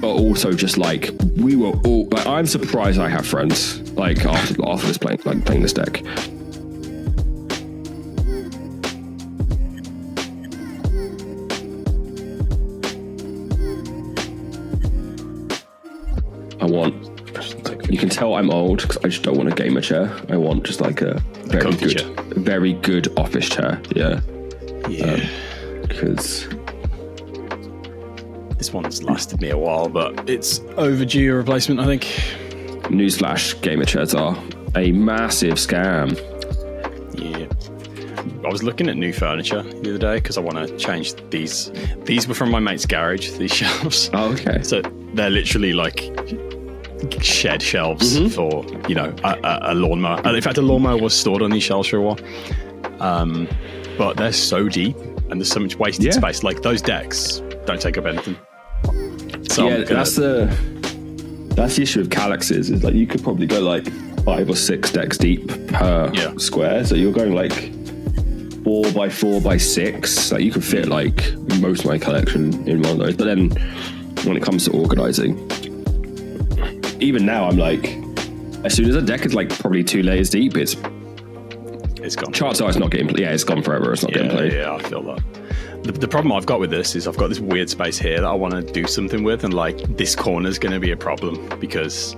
but also just like we were all like, I'm surprised I have friends like after this playing this deck. You can tell I'm old because I just don't want a gamer chair. I want just like a very good office chair. Yeah. Because this one's lasted me a while, but it's overdue a replacement, I think. Newsflash: gamer chairs are a massive scam. Yeah. I was looking at new furniture the other day because I want to change these. These were from my mate's garage, these shelves. Oh, okay. So they're literally like shed shelves for, you know, a lawnmower. In fact, a lawnmower was stored on these shelves for a while. But they're so deep and there's so much wasted space. Like those decks don't take up anything. So yeah, that's the issue with Calyxes is like you could probably go like 5 or 6 decks deep per square. So you're going like 4 by 4 by 6. Like you could fit like most of my collection in one of those. But then when it comes to organizing, even now I'm like, as soon as a deck is like probably 2 layers deep, it's gone. Chances are it's not getting played. Yeah, it's gone forever. It's not getting played. Yeah, I feel that. The problem I've got with this is I've got this weird space here that I want to do something with, and like this corner is going to be a problem because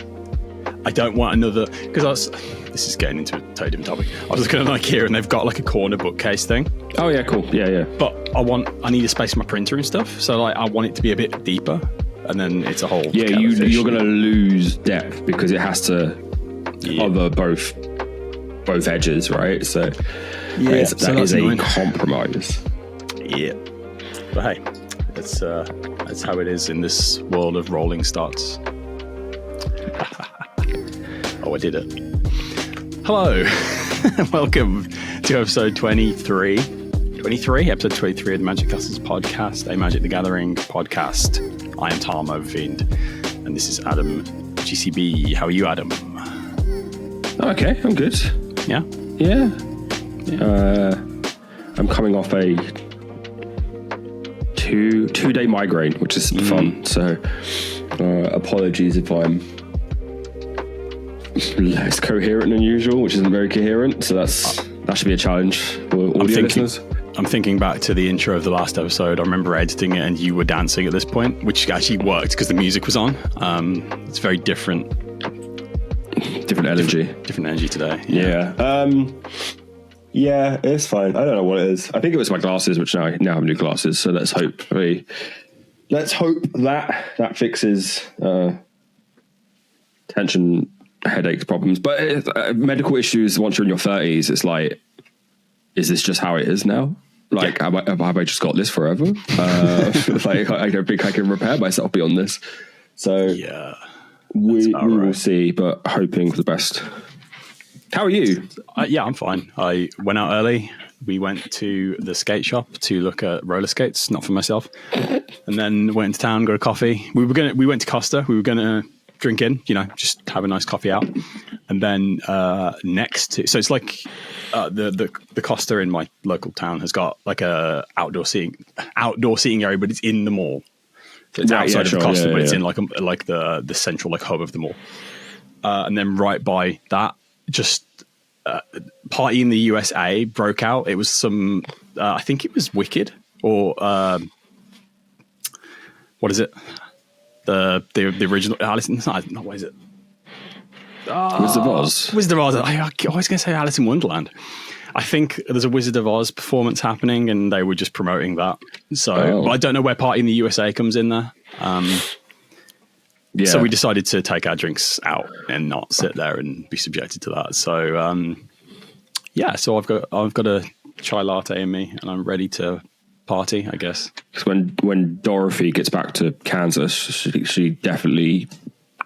I don't want another. Because this is getting into a totally different topic. I was looking at IKEA and they've got like a corner bookcase thing. Oh yeah, cool. Yeah. But I need a space for my printer and stuff, so like I want it to be a bit deeper, and then it's a whole. Yeah, you're going to lose depth because it has to cover both edges, right? So that is a compromise. Yeah, but hey, that's how it is in this world of rolling starts. Oh, I did it. Hello, welcome to episode 23, episode 23 of the Magic Castles podcast, a Magic the Gathering podcast. I am Tom Overfiend, and this is Adam GCB. How are you, Adam? Okay, I'm good. Yeah. I'm coming off a two-day migraine, which is fun. So apologies if I'm less coherent than usual, which isn't very coherent. So that should be a challenge for audio listeners. I'm thinking back to the intro of the last episode. I remember editing it and you were dancing at this point, which actually worked because the music was on. It's very different. Different energy. Different energy today. Yeah, it's fine. I don't know what it is. I think it was my glasses, which now have new glasses. So let's hope that fixes tension, headaches, problems. But medical issues once you're in your 30s, it's like, is this just how it is now? Like, have I just got this forever? Like, I don't think I can repair myself beyond this. So we will see, but hoping for the best. How are you? I'm fine. I went out early. We went to the skate shop to look at roller skates, not for myself, and then went into town, got a coffee. We went to Costa. We were gonna drink in, just have a nice coffee out, and then so it's like the Costa in my local town has got like a outdoor seating area, but it's in the mall. So it's outside of the Costa, but it's in like the central like hub of the mall, and then right by that, just party in the USA broke out. It was some I think it was Wicked or what is it, the original Alice, not what is it, Wizard of Oz. I always gonna say Alice in Wonderland. I think there's a Wizard of Oz performance happening and they were just promoting that, so I don't know where Party in the USA comes in there. So we decided to take our drinks out and not sit there and be subjected to that. So, so I've got a chai latte in me and I'm ready to party, I guess. Because when Dorothy gets back to Kansas, she definitely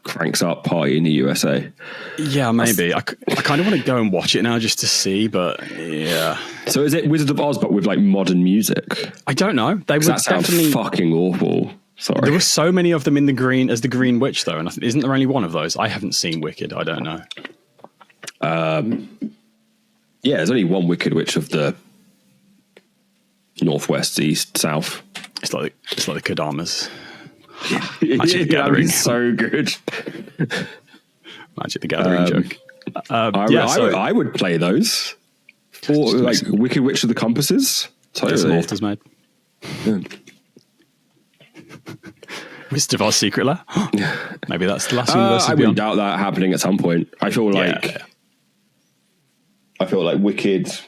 cranks up Party in the USA. Yeah, maybe. I kind of want to go and watch it now just to see, but yeah. So is it Wizard of Oz but with like modern music? I don't know. That sounds fucking awful. Sorry. There were so many of them in the Green Witch, though, and isn't there only one of those? I haven't seen Wicked. I don't know. There's only one Wicked Witch of the northwest, east, south. It's like the Kadamas. Magic the Gathering. So good. Magic the Gathering joke. I would play those. Or like Wicked Witch of the Compasses. Totally. Altars made. Yeah. Wizard of Oz Secret Lair. Maybe that's the last universe. I wouldn't doubt that happening at some point. I feel like Wicked's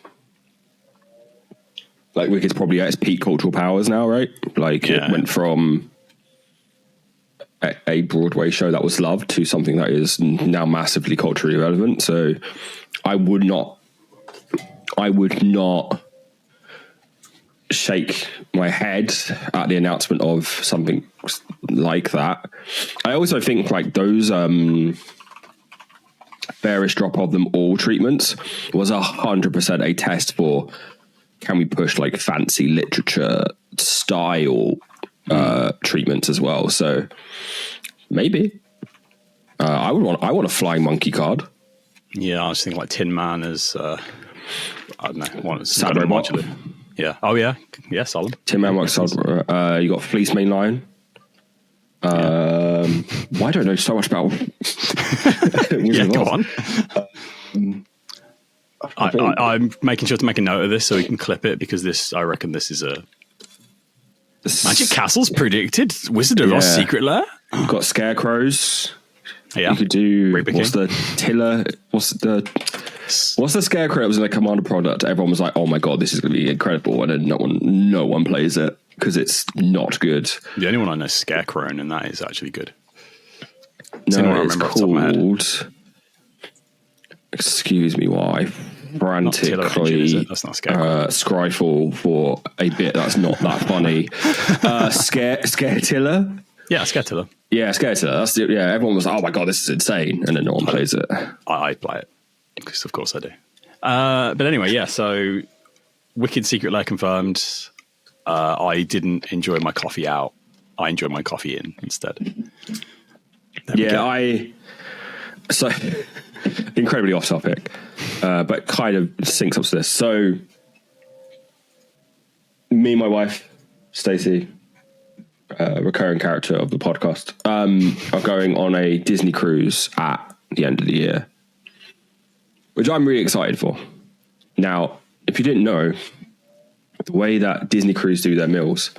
probably at its peak cultural powers now, right? Like it went from a Broadway show that was loved to something that is now massively culturally relevant. So I would not shake my head at the announcement of something like that. I also think like those fairest drop of them all treatments was 100% a test for, can we push like fancy literature style treatments as well. So maybe I want a flying monkey card. Yeah, I was thinking like Tin Man as I don't know, Sad Robot. Yeah. Oh yeah. Yeah, solid. Tin Man works solid. You got Fleece Main Line. Why don't I know so much about go on. I'm making sure to make a note of this so we can clip it, because I reckon this is a Magic Castle's predicted Wizard of Oz Secret Lair. You've got Scarecrows. Yeah. You could do Reaper what's King. the Tiller? What's the Scarecrow that was in a Commander product? Everyone was like, "Oh my god, this is going to be incredible," and then no one plays it because it's not good. The only one I know is Scarecrow, and that is actually good. No, it's called. Excuse me, why frantically Engine, that's not Scarecrow. Scryfall for a bit that's not that funny. Scaretiller. Yeah, Scaretiller. Yeah, Scaretiller. That's everyone was like, "Oh my god, this is insane," and then no one plays it. I play it because, of course, I do. But anyway, yeah. So, Wicked Secret Lair confirmed. I didn't enjoy my coffee out. I enjoyed my coffee in instead. So incredibly off topic, but kind of syncs up to this. So, me and my wife, Stacey, recurring character of the podcast, are going on a Disney cruise at the end of the year, which I'm really excited for. Now, if you didn't know, the way that Disney cruise do their meals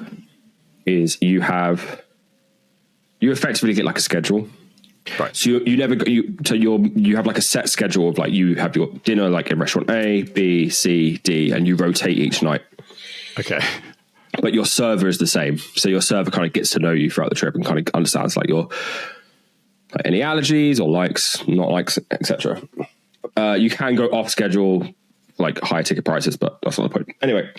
is you effectively get like a schedule. Right. So you have like a set schedule of like, you have your dinner like in restaurant A, B, C, D, and you rotate each night. Okay. But your server is the same. So your server kind of gets to know you throughout the trip and kind of understands like your any allergies or likes, not likes, etc. You can go off schedule, like higher ticket prices, but that's not the point. Anyway,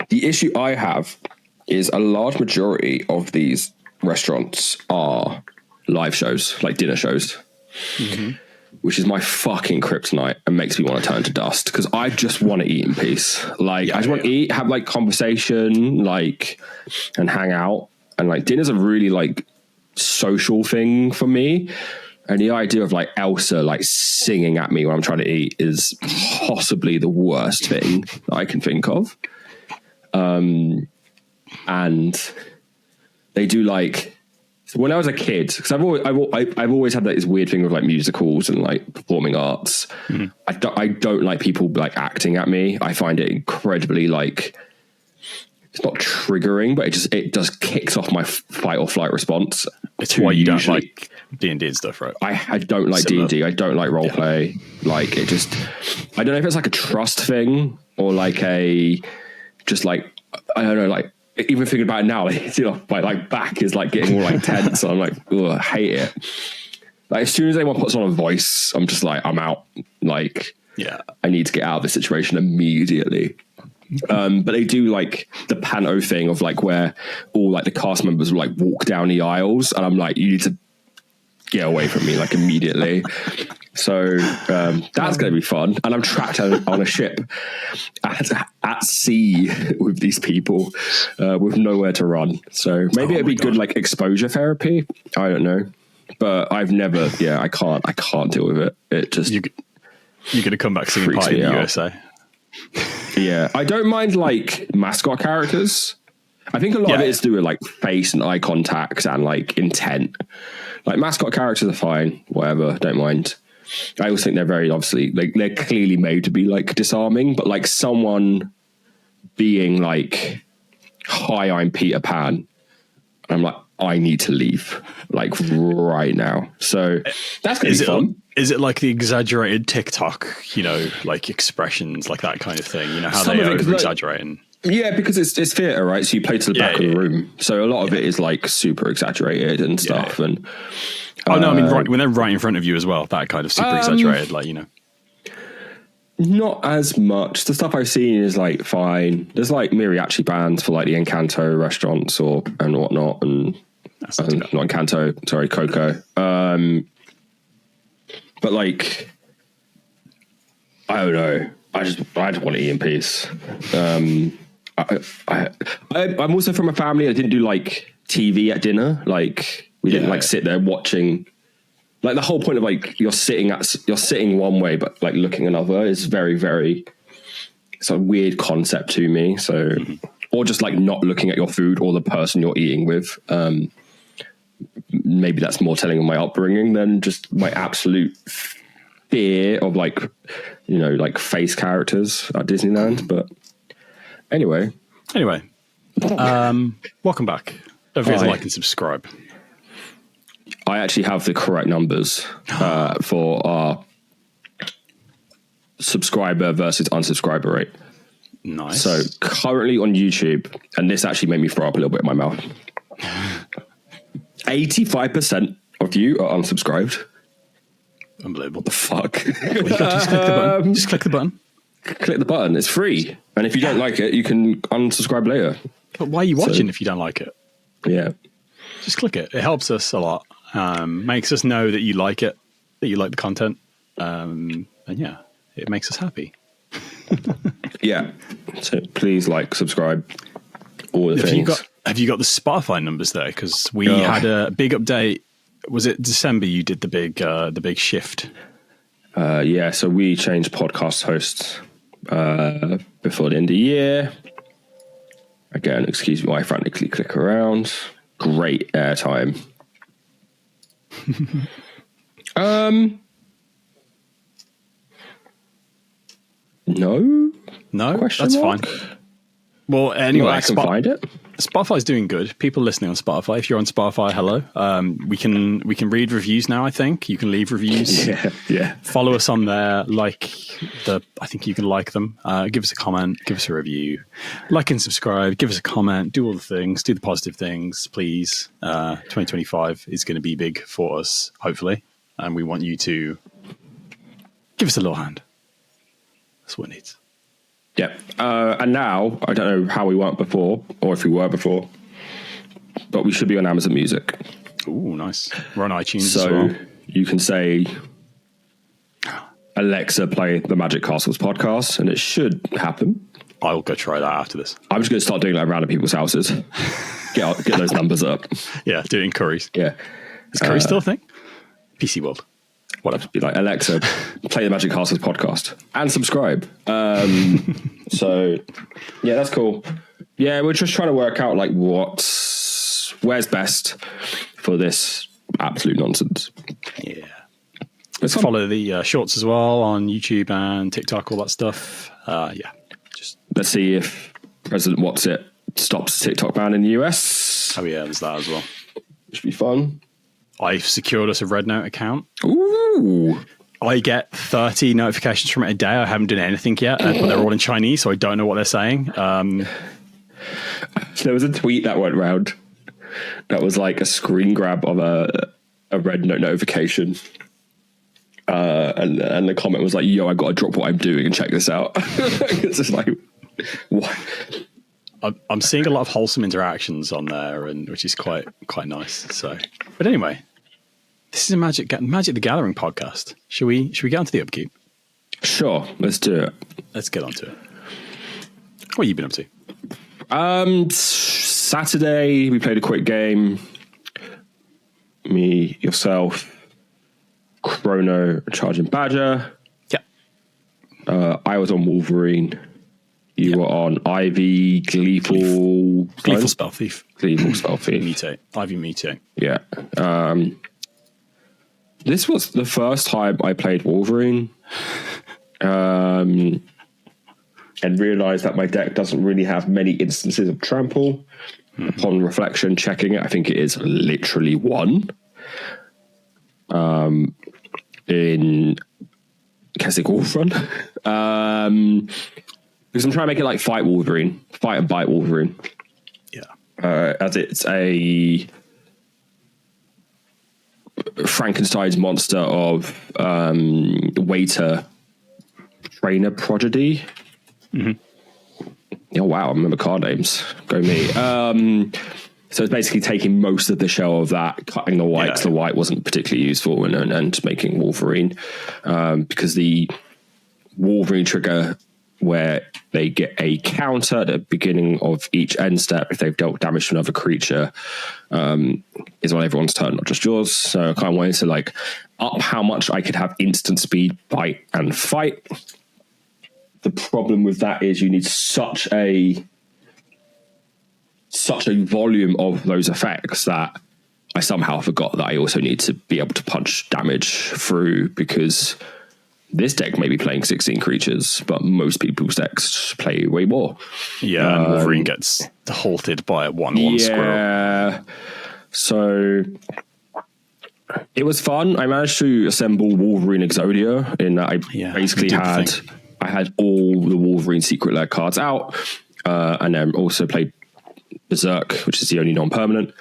the issue I have is a large majority of these restaurants are live shows, like dinner shows, which is my fucking kryptonite and makes me want to turn to dust, because I just want to eat in peace. Like, I just want to eat, have like conversation, like, and hang out. And like, dinner's a really like social thing for me. And the idea of like Elsa like singing at me when I'm trying to eat is possibly the worst thing that I can think of. And they do like, so when I was a kid, because I've always had this weird thing with like musicals and like performing arts. I don't like people like acting at me. I find it incredibly like, it's not triggering, but it just kicks off my fight or flight response. It's why you don't like D&D and stuff, right? I don't like D&D. I don't like role play. Like it just, I don't know if it's like a trust thing or like I don't know, like, even thinking about it now, like, you know, my like back is like getting all like tense. And I'm like, ugh, I hate it. Like as soon as anyone puts on a voice, I'm just like, I'm out. Like, I need to get out of this situation immediately. But they do like the panto thing of like where all like the cast members will like walk down the aisles, and I'm like, you need to get away from me like immediately. So that's going to be fun. And I'm trapped on a ship at sea with these people with nowhere to run. So maybe it'd be good like exposure therapy. I don't know. But I've never, I can't deal with it. It just... You're going to come back singing Party in the USA. Yeah. I don't mind like mascot characters. I think a lot of it is to do with like face and eye contact and like intent. Like mascot characters are fine, whatever, don't mind. I always think they're very obviously like they're clearly made to be like disarming, but like someone being like, "Hi, I'm Peter Pan," I'm like, I need to leave like right now. So that's gonna be fun. Is it like the exaggerated TikTok, like expressions, like that kind of thing? You know how they over exaggerating. Yeah, because it's theatre, right? So you play to the back of the room. So a lot of it is like super exaggerated and stuff. Yeah. And I mean, right when they're right in front of you as well, that kind of super exaggerated, Not as much. The stuff I've seen is like fine. There's like mariachi bands for like the Encanto restaurants and whatnot, and not Encanto, sorry, Coco. But like, I don't know. I just want to eat in peace. I'm also from a family that didn't do like TV at dinner. Like we didn't like sit there watching. Like the whole point of like you're sitting one way but like looking another is very, very. It's a weird concept to me. So, or just like not looking at your food or the person you're eating with. Maybe that's more telling of my upbringing than just my absolute fear of like, like face characters at Disneyland. But anyway, welcome back. Don't forget to like and subscribe. I actually have the correct numbers for our subscriber versus unsubscriber rate. Nice. So currently on YouTube, and this actually made me throw up a little bit in my mouth. 85% of you are unsubscribed. Unbelievable. What the fuck? Just click the button. Just click the button. Click the button. It's free. And if you don't like it, you can unsubscribe later. But why are you watching if you don't like it? Yeah. Just click it. It helps us a lot. Makes us know that you like it, that you like the content. And yeah, it makes us happy. Yeah. So please subscribe, all the things. Have you got the Spotify numbers there? Because we had a big update. Was it December you did the big shift? Yeah, so we changed podcast hosts before the end of the year. Again, excuse me while I frantically click around. Great airtime. No, that's fine. Well, anyway, I can find it. Spotify's doing good. People listening on Spotify. If you're on Spotify, hello. We can read reviews now. I think you can leave reviews. Yeah. Follow us on there. I think you can like them. Give us a comment. Give us a review. Like and subscribe. Give us a comment. Do all the things. Do the positive things, please. 2025 is going to be big for us, hopefully, and we want you to give us a little hand. That's what it needs. Yeah. And now, I don't know how we weren't before, or if we were before, but we should be on Amazon Music. Ooh, nice. We're on iTunes as well. You can say, Alexa, play the Magic Castles podcast, and it should happen. I'll go try that after this. I'm just going to start doing that around at people's houses. Get those numbers up. Yeah, do it in curries. Yeah. Is curry still a thing? PC World. Whatever. Be like, Alexa, play the Magic Castles podcast and subscribe. So yeah, that's cool. Yeah, we're just trying to work out where's best for this absolute nonsense. Yeah. Let's follow the shorts as well on YouTube and TikTok, all that stuff. Yeah. Just let's see if President What's-It stops TikTok ban in the US. Oh yeah, there's that as well. Should be fun. I've secured us a Red Note account. Ooh. I get 30 notifications from it a day. I haven't done anything yet, but they're all in Chinese, so I don't know what they're saying. There was a tweet that went round that was like a screen grab of a Red Note notification. And the comment was like, yo, I got to drop what I'm doing and check this out. It's just like, what? I'm seeing a lot of wholesome interactions on there, and which is quite nice. So, but anyway, this is a Magic the Gathering podcast. Should we get onto the upkeep? Sure, let's do it. Let's get onto it. What have you been up to? Saturday we played a quick game. Me, yourself, Chrono, Charging Badger. Yeah. I was on Wolverine. You were on Ivy, Gleeful Spell Thief. Gleeful Spell Thief. Mutate. Ivy Mutate. Yeah. This was the first time I played Wolverine. And realized that my deck doesn't really have many instances of trample. Upon reflection, checking it, I think it is literally one. In Keswick Wolf Run. Because I'm trying to make it like Fight Wolverine. Fight and Bite Wolverine. Yeah. As it's a Frankenstein's monster of waiter trainer prodigy. Oh wow, I remember card names. Go me. So it's basically taking most of the shell of that, cutting the white, because the white wasn't particularly useful, and making Wolverine. Because the Wolverine trigger, where they get a counter at the beginning of each end step if they've dealt damage to another creature, is on everyone's turn, not just yours. So I kind of wanted to like up how much I could have instant speed, bite, and fight. The problem with that is you need such a volume of those effects that I somehow forgot that I also need to be able to punch damage through, because this deck may be playing 16 creatures, but most people's decks play way more. Yeah, and Wolverine gets halted by a 1/1 squirrel. Yeah, so it was fun. I managed to assemble Wolverine Exodia in that I basically had all the Wolverine Secret Lair cards out, and then also played Berserk, which is the only non-permanent,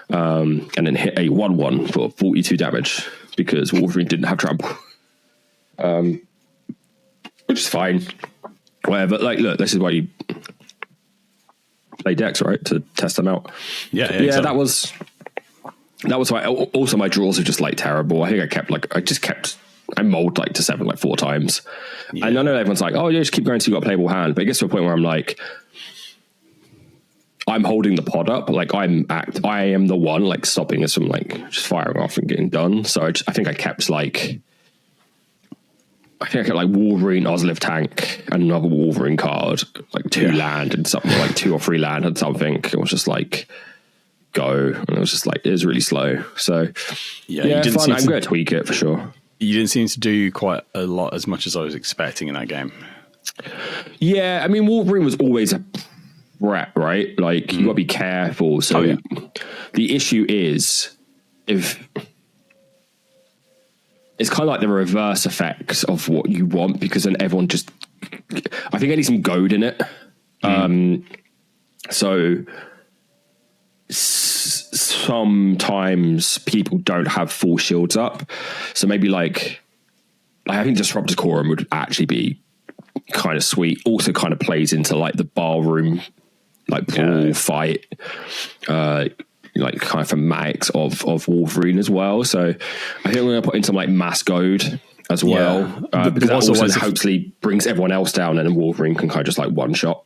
and then hit a 1/1 for 42 damage because Wolverine didn't have trample. Which is fine. Whatever. Like, look, this is why you play decks, right? To test them out. Yeah. Exactly. That was why. Also, my draws are just like terrible. I think I mulled like to 7 like 4 times. Yeah. And I know everyone's like, oh, yeah, just keep going till you got a playable hand. But it gets to a point where I'm like, I'm holding the pod up. Like I am the one like stopping us from like just firing off and getting done. So I think I kept like Wolverine Ozliv tank and another Wolverine card, like 2 land and something, like 2 or 3 land and something. It was just like go, and it was just like it was really slow. So yeah, fun. I'm going to tweak it for sure. You didn't seem to do quite a lot as much as I was expecting in that game. Yeah, I mean Wolverine was always a threat, right? Like you got to be careful. So the issue is if. It's kind of like the reverse effect of what you want, because then everyone just, I think I need some goad in it. So sometimes people don't have full shields up. So maybe like I think Disruptor Quorum would actually be kind of sweet. Also kind of plays into like the ballroom, like brawl fight, like kind of thematics of Wolverine as well. So I think we're going to put in some like mass goad as well, because that also hopefully brings everyone else down, and then Wolverine can kind of just like one shot.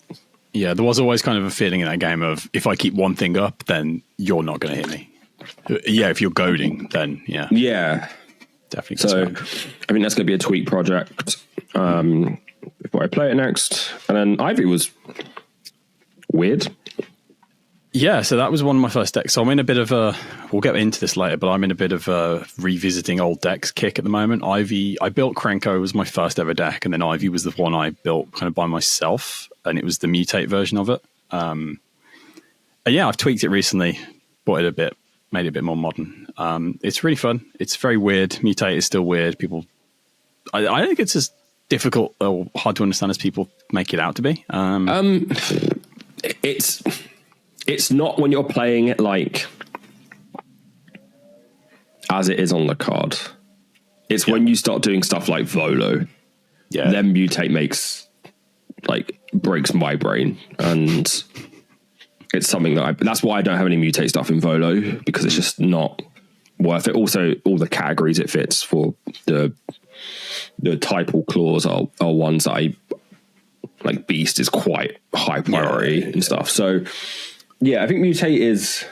Yeah, there was always kind of a feeling in that game of if I keep one thing up, then you're not going to hit me. Yeah, if you're goading, then yeah, definitely. So I think that's going to be a tweak project before I play it next. And then Ivy was weird. Yeah, so that was one of my first decks. So I'm in a bit of a, we'll get into this later, but I'm in a bit of a revisiting old decks kick at the moment. Ivy, I built Krenko, was my first ever deck, and then Ivy was the one I built kind of by myself, and it was the Mutate version of it. And yeah, I've tweaked it recently, bought it a bit, made it a bit more modern. It's really fun. It's very weird. Mutate is still weird. People, I don't think it's as difficult or hard to understand as people make it out to be. It's not when you're playing it like as it is on the card. It's when you start doing stuff like Volo. Yeah. Then Mutate breaks my brain. And it's something that's why I don't have any Mutate stuff in Volo, because it's just not worth it. Also, all the categories it fits for the typal claws are ones that I like. Beast is quite high priority and stuff. So yeah, I think Mutate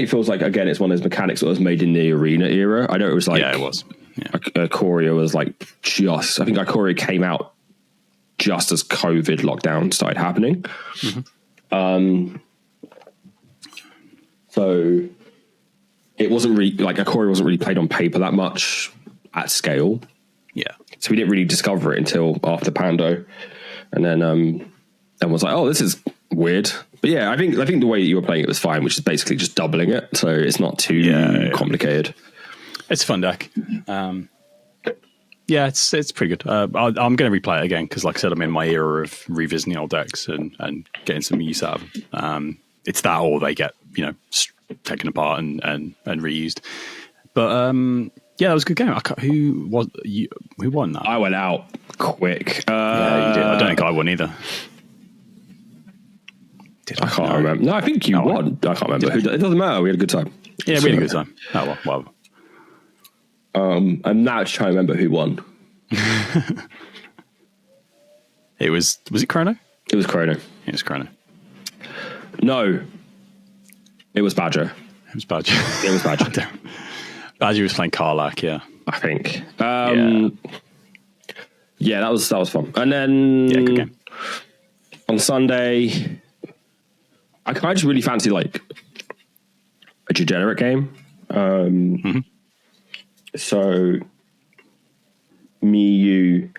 feels like, again, it's one of those mechanics that was made in the Arena era. I know it was like... Yeah, it was. Yeah. Ikoria was like I think Ikoria came out just as COVID lockdown started happening. So it wasn't really like Ikoria wasn't really played on paper that much at scale. Yeah. So we didn't really discover it until after Pando. And then everyone was like, oh, this is weird. But yeah, I think the way you were playing it was fine, which is basically just doubling it. So it's not too complicated. It's a fun deck. Yeah, it's pretty good. I'm going to replay it again because, like I said, I'm in my era of revisiting old decks and getting some use out of them. It's that, or they get taken apart and reused. But yeah, that was a good game. Who won that? I went out quick. Yeah, you did. I don't think I won either. I can't remember. No, I think you won. I can't remember. It doesn't matter. We had a good time. Yeah, we had a good time. Oh, well. I'm now trying to remember who won. Was it Chrono? It was Chrono. It was Chrono. No. It was Badger. It was Badger. It was Badger. Badger was playing Karlak, yeah. I think. Yeah, that was fun. And then good game. On Sunday, I just really fancy like a degenerate game. So me, you,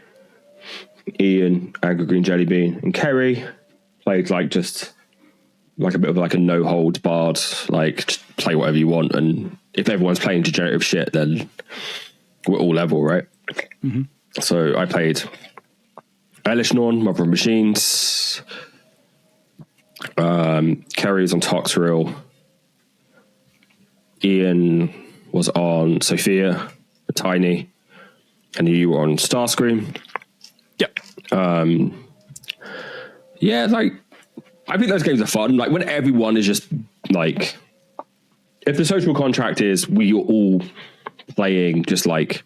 Ian, Angry Green Jelly Bean, and Kerry played like just like a bit of like a no holds barred, like just play whatever you want, and if everyone's playing degenerative shit, then we're all level, right? So I played Elish Norn, Mother of Machines. Kerry was on Toxrill. Ian was on Sophia, Tiny, and you were on Starscream. Yep. Yeah, like I think those games are fun. Like when everyone is just like, if the social contract is we are all playing just like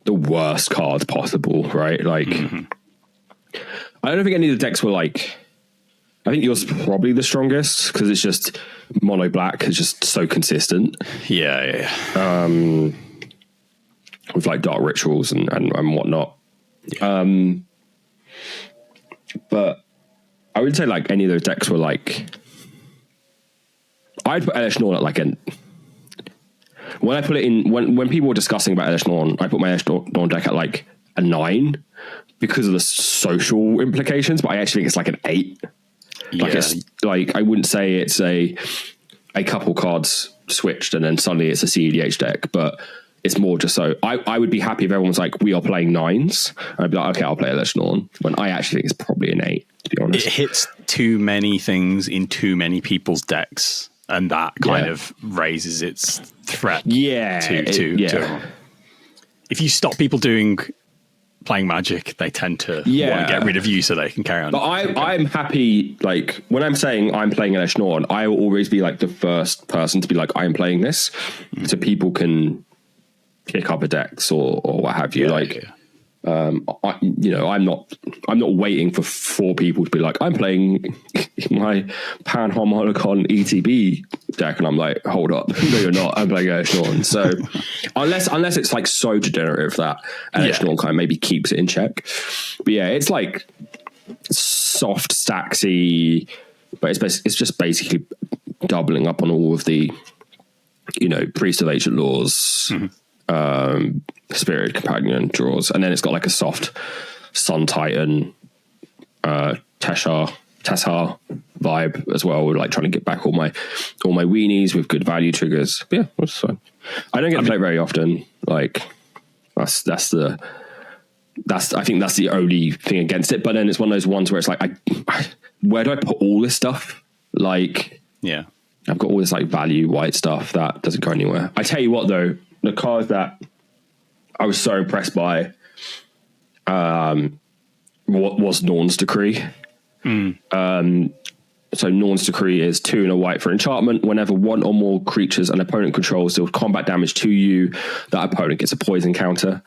the worst cards possible, right? Like I don't think any of the decks were like. I think yours is probably the strongest because it's just mono black is just so consistent. Yeah. With like dark rituals and whatnot. Yeah. But I would say like any of those decks were like, I'd put Elish Norn at like when I put it in, when people were discussing about Elish Norn, I put my Elish Norn deck at like a 9 because of the social implications, but I actually think it's like an 8. Like it's like I wouldn't say it's a couple cards switched and then suddenly it's a CEDH deck, but it's more just so I would be happy if everyone's like we are playing 9s. I'd be like, okay, I'll play Elish Norn. When I actually think it's probably an 8, to be honest. It hits too many things in too many people's decks, and that kind of raises its threat. To if you stop people playing Magic, they tend to want to get rid of you so they can carry on. But I'm happy, like, when I'm saying I'm playing Elish Norn, I will always be, like, the first person to be like, I'm playing this, so people can pick up a decks or what have you. I'm not waiting for 4 people to be like, I'm playing my Pan Homolicon ETB deck, and I'm like, hold up, no, you're not. I'm playing Elish Norn. So unless it's like so degenerative that Elish Norn kind of maybe keeps it in check. But yeah, it's like soft stacksy, but it's just basically doubling up on all of the Priest of Ancient Laws. Spirit Companion draws, and then it's got like a soft Sun Titan Teshar vibe as well. We're like trying to get back all my weenies with good value triggers. But yeah, that's fine. I don't get to play very often. Like I think that's the only thing against it. But then it's one of those ones where it's like, where do I put all this stuff? Like, yeah, I've got all this like value white stuff that doesn't go anywhere. I tell you what though, the cards that I was so impressed by was Norn's Decree. So Norn's Decree is 2 and a white for enchantment. Whenever one or more creatures an opponent controls deal combat damage to you, that opponent gets a poison counter.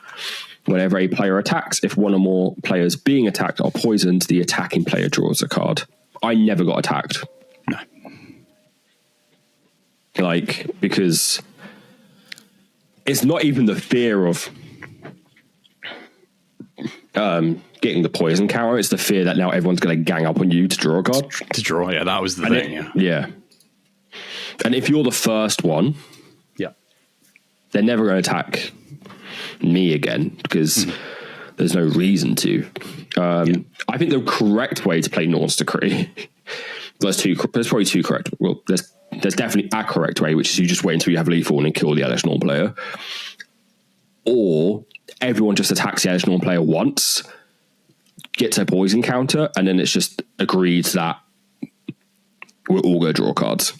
Whenever a player attacks, if one or more players being attacked are poisoned, the attacking player draws a card. I never got attacked. No. Like, because it's not even the fear of getting the poison counter. It's the fear that now everyone's going to gang up on you to draw a card. To draw, yeah, that was the thing. Yeah. And if you're the first one, they're never going to attack me again because there's no reason to. I think the correct way to play Norn's Decree, there's probably two correct. Well, there's definitely a correct way, which is you just wait until you have lethal and kill the Elish Norn player. Or everyone just attacks the Elish Norn player once, gets a poison counter, and then it's just agreed that we're all going to draw cards.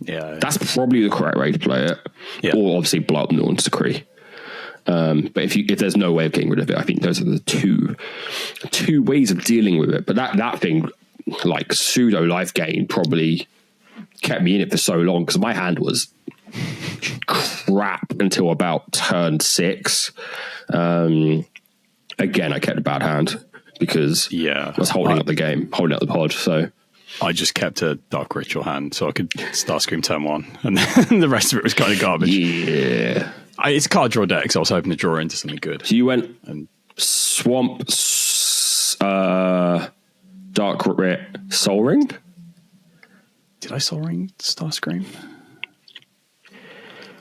Yeah, that's probably the correct way to play it. Yeah. Or obviously blow up Norn's Decree. But if there's no way of getting rid of it, I think those are the two ways of dealing with it. But that thing, like pseudo life gain, probably kept me in it for so long because my hand was crap until about turn 6. Again, I kept a bad hand because I was holding up the game, holding up the pod. So I just kept a Dark Ritual hand so I could Starscream turn 1, and then the rest of it was kind of garbage. Yeah. It's a card draw deck, so I was hoping to draw into something good. So you went Swamp, Dark Rit, Soul Ring? Did I Soul Ring Starscream?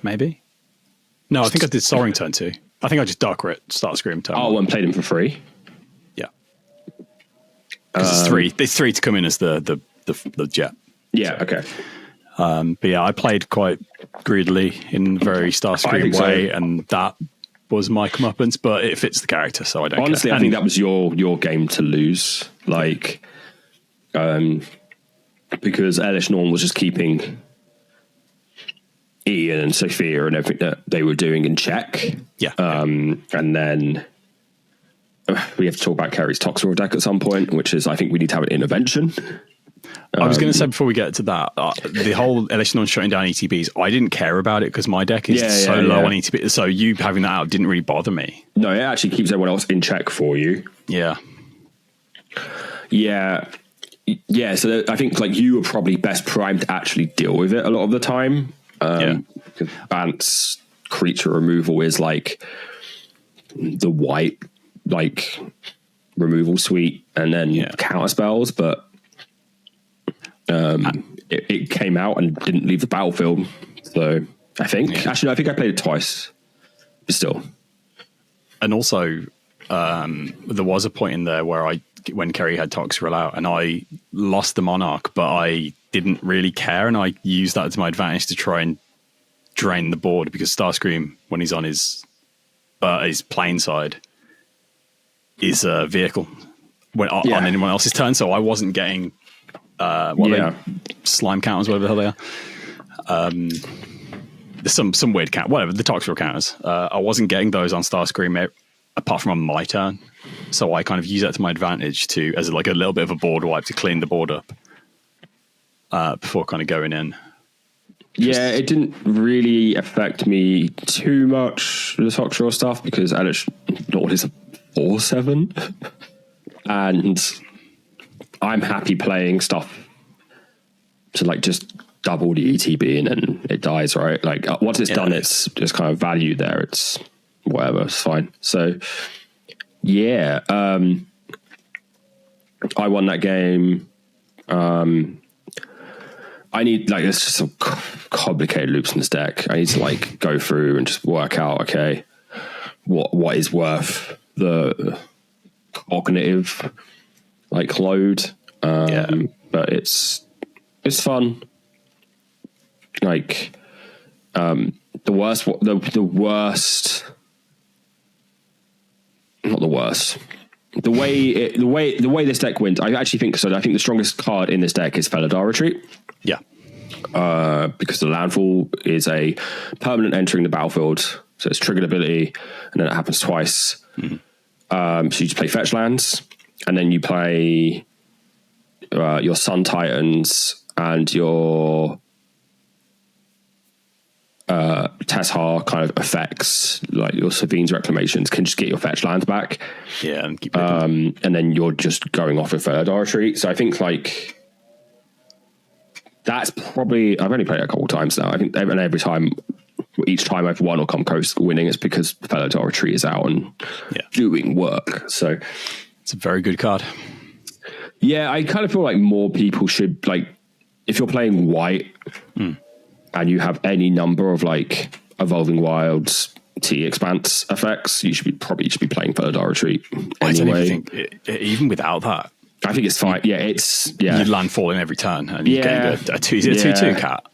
Maybe. No, I think I did Soul Ring turn 2. I think I just Dark Rit Starscream turn 1. And played him for free? Yeah. Because it's 3 to come in as the jet. Yeah, okay. But yeah, I played quite greedily in a very Starscream way, and that was my comeuppance, but it fits the character, so I don't Honestly, care. I think that was your game to lose. Like, because Elish Norn was just keeping Ian and Sophia and everything that they were doing in check. Yeah. And then we have to talk about Kerry's Toxel deck at some point, which is, I think we need to have an intervention. I was going to say before we get to that, the whole Elish Norn shutting down ETBs, I didn't care about it because my deck is so low on ETB. So you having that out didn't really bother me. No, it actually keeps everyone else in check for you. Yeah. Yeah. Yeah. So I think like you were probably best primed to actually deal with it a lot of the time. Because Bant's creature removal is like the white, like removal suite and then counter spells, but it came out and didn't leave the battlefield. So I think I think I played it twice, but still. And also, there was a point in there where when Kerry had Toxrill out, and I lost the Monarch, but I didn't really care, and I used that to my advantage to try and drain the board because Starscream, when he's on his plane side, is a vehicle on anyone else's turn. So I wasn't getting slime counters, whatever the hell they are. There's some weird count, whatever, the Toxrill counters. I wasn't getting those on Starscream apart from on my turn. So I kind of use that to my advantage as like a little bit of a board wipe to clean the board up before kind of going in. It didn't really affect me too much, the Toxrill stuff, because Elish Norn is a 4/7. And I'm happy playing stuff to like just double the ETB and then it dies, right? Like once it's done, it's just kind of value there. It's whatever, it's fine. So I won that game. I need like there's just some complicated loops in this deck. I need to like go through and just work out, okay, what is worth the cognitive like load. But it's fun. Like the worst, not the worst. The way this deck wins, I actually think so. I think the strongest card in this deck is Felidar Retreat. Yeah. Because the landfall is a permanent entering the battlefield, so it's triggered ability, and then it happens twice. Mm-hmm. So you just play fetch lands, and then you play your Sun Titans and your Teshar kind of effects, like your Savine's Reclamations, can just get your fetch lands back. Yeah, and keep and then you're just going off with Felidar Retreat. So I think like that's probably, I've only played it a couple of times now. I think every time each time I've won or come close to winning, it's because Felidar Retreat is out and doing work. So it's a very good card. Yeah, I kind of feel like more people should, like, if you're playing white and you have any number of like Evolving Wilds, T Expanse effects, you should probably be playing Felidar Retreat anyway. I don't even think even without that, I think it's fine. You land falling every turn, and you get a 2/2 cat.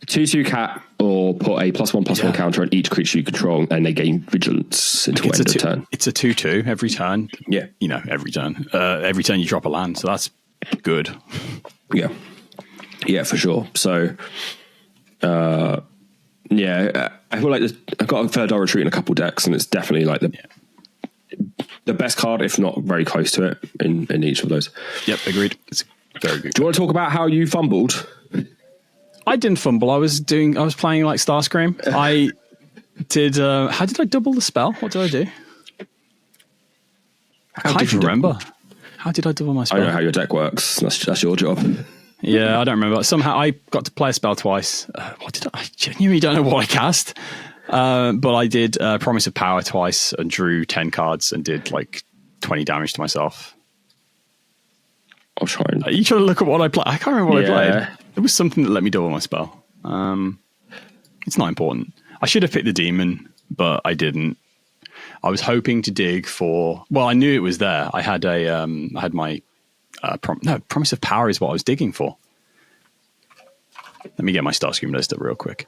2/2 cat, or put a +1/+1 counter on each creature you control, and they gain vigilance until end of turn. It's a 2/2 every turn. Yeah, every turn. Every turn you drop a land, so that's good. Yeah, for sure. So, I feel like I've got a Felidar Retreat in a couple decks, and it's definitely like the best card, if not very close to it, in each of those. Yep, agreed. It's very good. Do you want to talk about how you fumbled? I didn't fumble. I was playing like Starscream. I did. How did I double the spell? What did I do? I can't even remember. How did I double my spell? I don't know how your deck works. That's your job. Yeah, I don't remember. Somehow I got to play a spell twice. I genuinely don't know what I cast. But I did Promise of Power twice and drew 10 cards and did like 20 damage to myself. I'll try and... Are you trying to look at what I played? I can't remember what I played. There was something that let me double my spell. It's not important. I should have picked the demon, but I didn't. I was hoping to dig for... Well, I knew it was there. I had my... Promise of Power is what I was digging for. Let me get my Starscream list up real quick.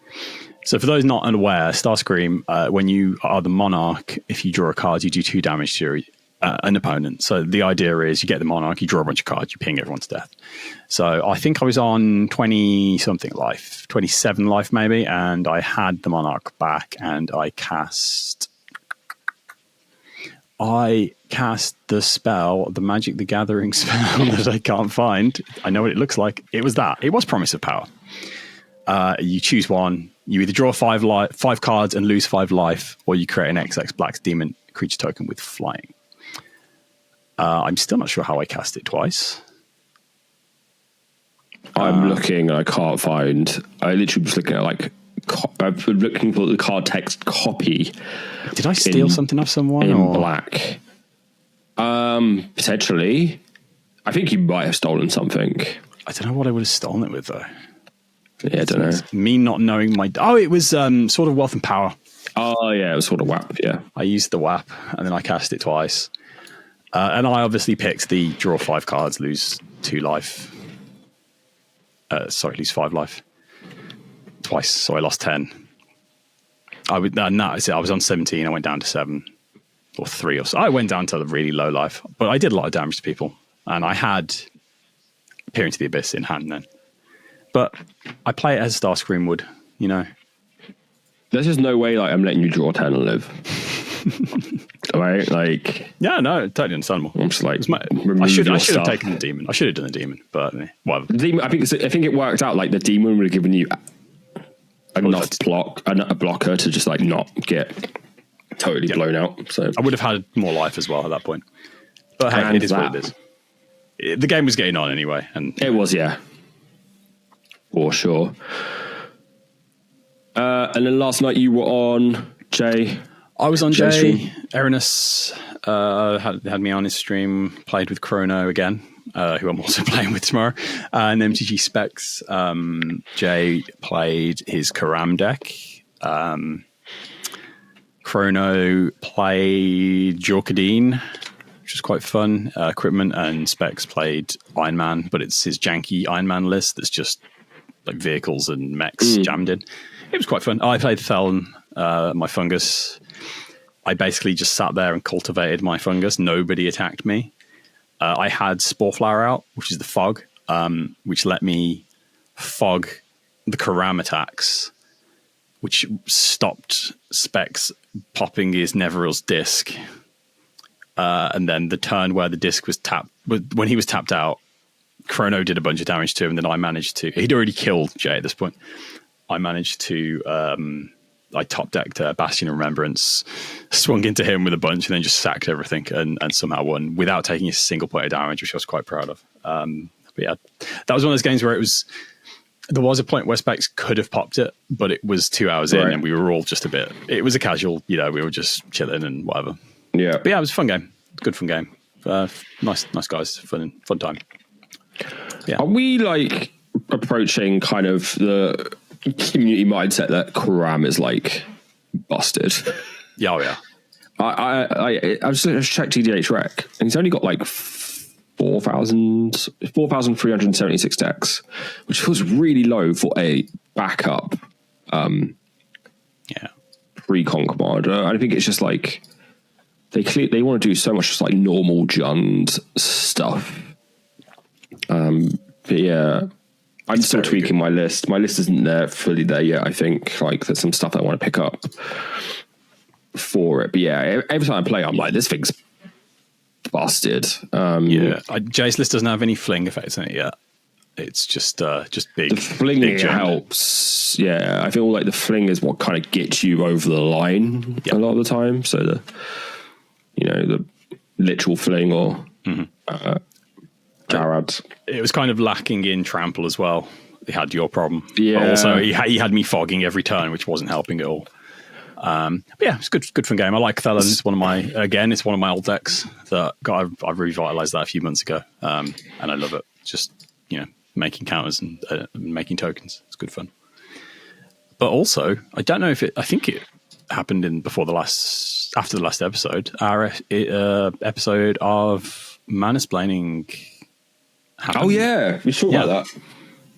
So for those not unaware, Starscream, when you are the Monarch, if you draw a card, you do 2 damage to an opponent. So the idea is you get the Monarch, you draw a bunch of cards, you ping everyone to death. So I think I was on 20-something life, 27 life maybe, and I had the Monarch back, and I cast the spell, the Magic the Gathering spell that I can't find. I know what it looks like. It was that. It was Promise of Power. You choose one. You either draw 5 cards and lose 5 life, or you create an XX Black Demon creature token with flying. I'm still not sure how I cast it twice. I'm looking. I can't find. I literally was looking at I've been looking for the card text copy. Did I steal something off someone? In black? Potentially. I think you might have stolen something. I don't know what I would have stolen it with though. Yeah, I don't know. Me not knowing my... Oh, it was Sword of Wealth and Power. Oh, yeah, it was Sword of WAP, yeah. I used the WAP, and then I cast it twice. And I obviously picked the draw 5 cards, lose 2 life. Lose 5 life. Twice, so I lost 10. I was on 17, I went down to 7. Or 3 or so. I went down to the really low life. But I did a lot of damage to people. And I had Peering to the Abyss in hand then. But I play it as Starscream would, There's just no way I'm letting you draw 10 and live. Right? Yeah, no, totally understandable. I'm just I should have taken the demon. I should have done the demon, but whatever. The demon, I think it worked out. Like the demon would have given you enough a blocker to just not get totally blown out. So I would have had more life as well at that point. But hey, it is what it is. The game was getting on anyway, and it was, yeah, for sure. And then last night you were on Jay. I was on Jay. Erinus had me on his stream, played with Chrono again, who I'm also playing with tomorrow, and MTG Specs. Jay played his Karam deck. Chrono played Jorkadine, which was quite fun. Equipment and Specs played Iron Man, but it's his janky Iron Man list that's just like vehicles and mechs jammed in. It was quite fun. I played Theln, my fungus. I basically just sat there and cultivated my fungus. Nobody attacked me. I had Spore Flower out, which is the fog, which let me fog the Karam attacks, which stopped Specs popping his Neveril's disc. And then the turn where the disc was tapped, when he was tapped out, Chrono did a bunch of damage to him, and then I managed to... He'd already killed Jay at this point. I managed to... I top decked Bastion of Remembrance, swung into him with a bunch, and then just sacked everything and somehow won without taking a single point of damage, which I was quite proud of. But yeah, that was one of those games where it was There was a point where Specs could have popped it, but it was 2 hours in, and we were all just a bit. It was a casual, we were just chilling and whatever. Yeah, but yeah, it was a fun game. Good fun game. Nice guys. Fun time. Yeah. Are we like approaching kind of the community mindset that Karam is like busted? Yeah, oh yeah. I just checked TDH Rec, and he's only got like 4,376 decks, which feels really low for a backup pre-con commander. I think it's just like they want to do so much just like normal Jund stuff. But yeah, I'm still tweaking my list. My list isn't fully there yet. I think like there's some stuff I want to pick up for it. But yeah, every time I play, I'm like, this thing's busted. Jace list doesn't have any fling effects in it yet. It's just big. The fling helps. Yeah, I feel like the fling is what kind of gets you over the line a lot of the time. So the literal fling or Jarad. It was kind of lacking in trample as well. He had your problem. Yeah. But also, he had me fogging every turn, which wasn't helping at all. But yeah, it's good fun game. I like Thelen. It's one of my old decks that I revitalized that a few months ago, and I love it. Just making counters and making tokens. It's good fun. But also, I don't know if I think it happened after the last episode. Our episode of Mansplaining happened. Oh yeah, we talked about that.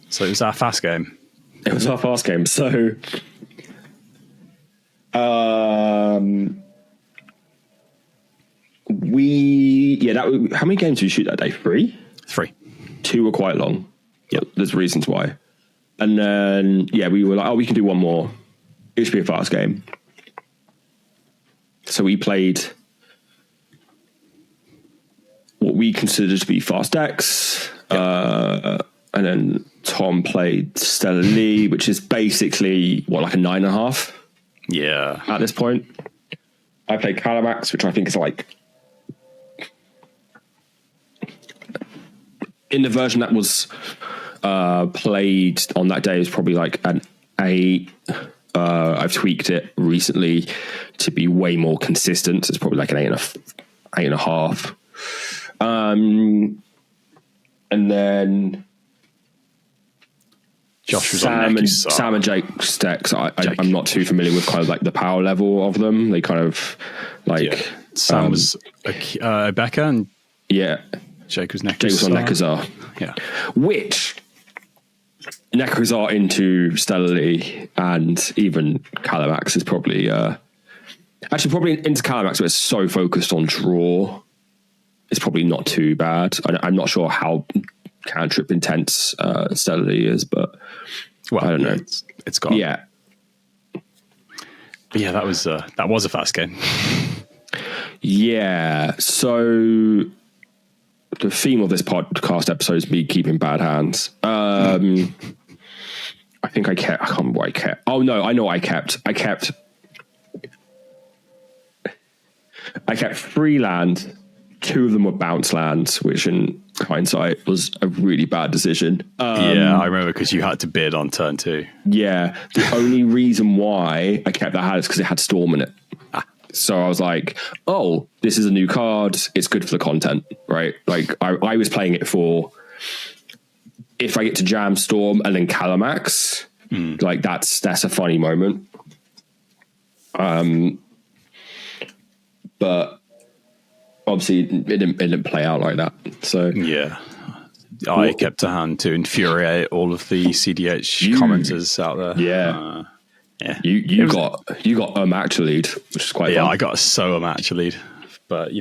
So it was our fast game. It was our fast game. So. How many games did we shoot that day? 3? 3. 2 were quite long. Yep. There's reasons why. And then, we were like, we can do one more. It should be a fast game. So we played what we considered to be fast decks. Yep. And then Tom played Stella Lee, which is basically, like a 9.5? Yeah. At this point. I played Calamax, which I think is like... in the version that was played on that day is probably like an 8. I've tweaked it recently to be way more consistent. It's probably like an 8.5. And then Josh was Sam and Jake's decks. I'm not too familiar with kind of like the power level of them. They kind of like Sam was Becca and Jake was Nekazar. Yeah. Which Nekazar into Stella Lee and even Calamax is probably probably into Calamax, but it's so focused on draw. It's probably not too bad. I'm not sure how cantrip intense Stella Lee is, but I don't know. It's got But yeah, that was a fast game. Yeah. So the theme of this podcast episode is me keeping bad hands. I think I can't remember what I kept. Oh no, I know what I kept. I kept 3 land. 2 of them were bounce lands, which in hindsight was a really bad decision. I remember because you had to bid on turn 2. Yeah. The only reason why I kept that hand is because it had Storm in it. So I was like, oh, this is a new card. It's good for the content, right? Like I was playing it for if I get to jam Storm and then Calamax, like that's a funny moment. But obviously it didn't play out like that. So yeah, I kept a hand to infuriate all of the CDH commenters out there. Yeah. You got a match lead, which is quite fun. I got a match lead, but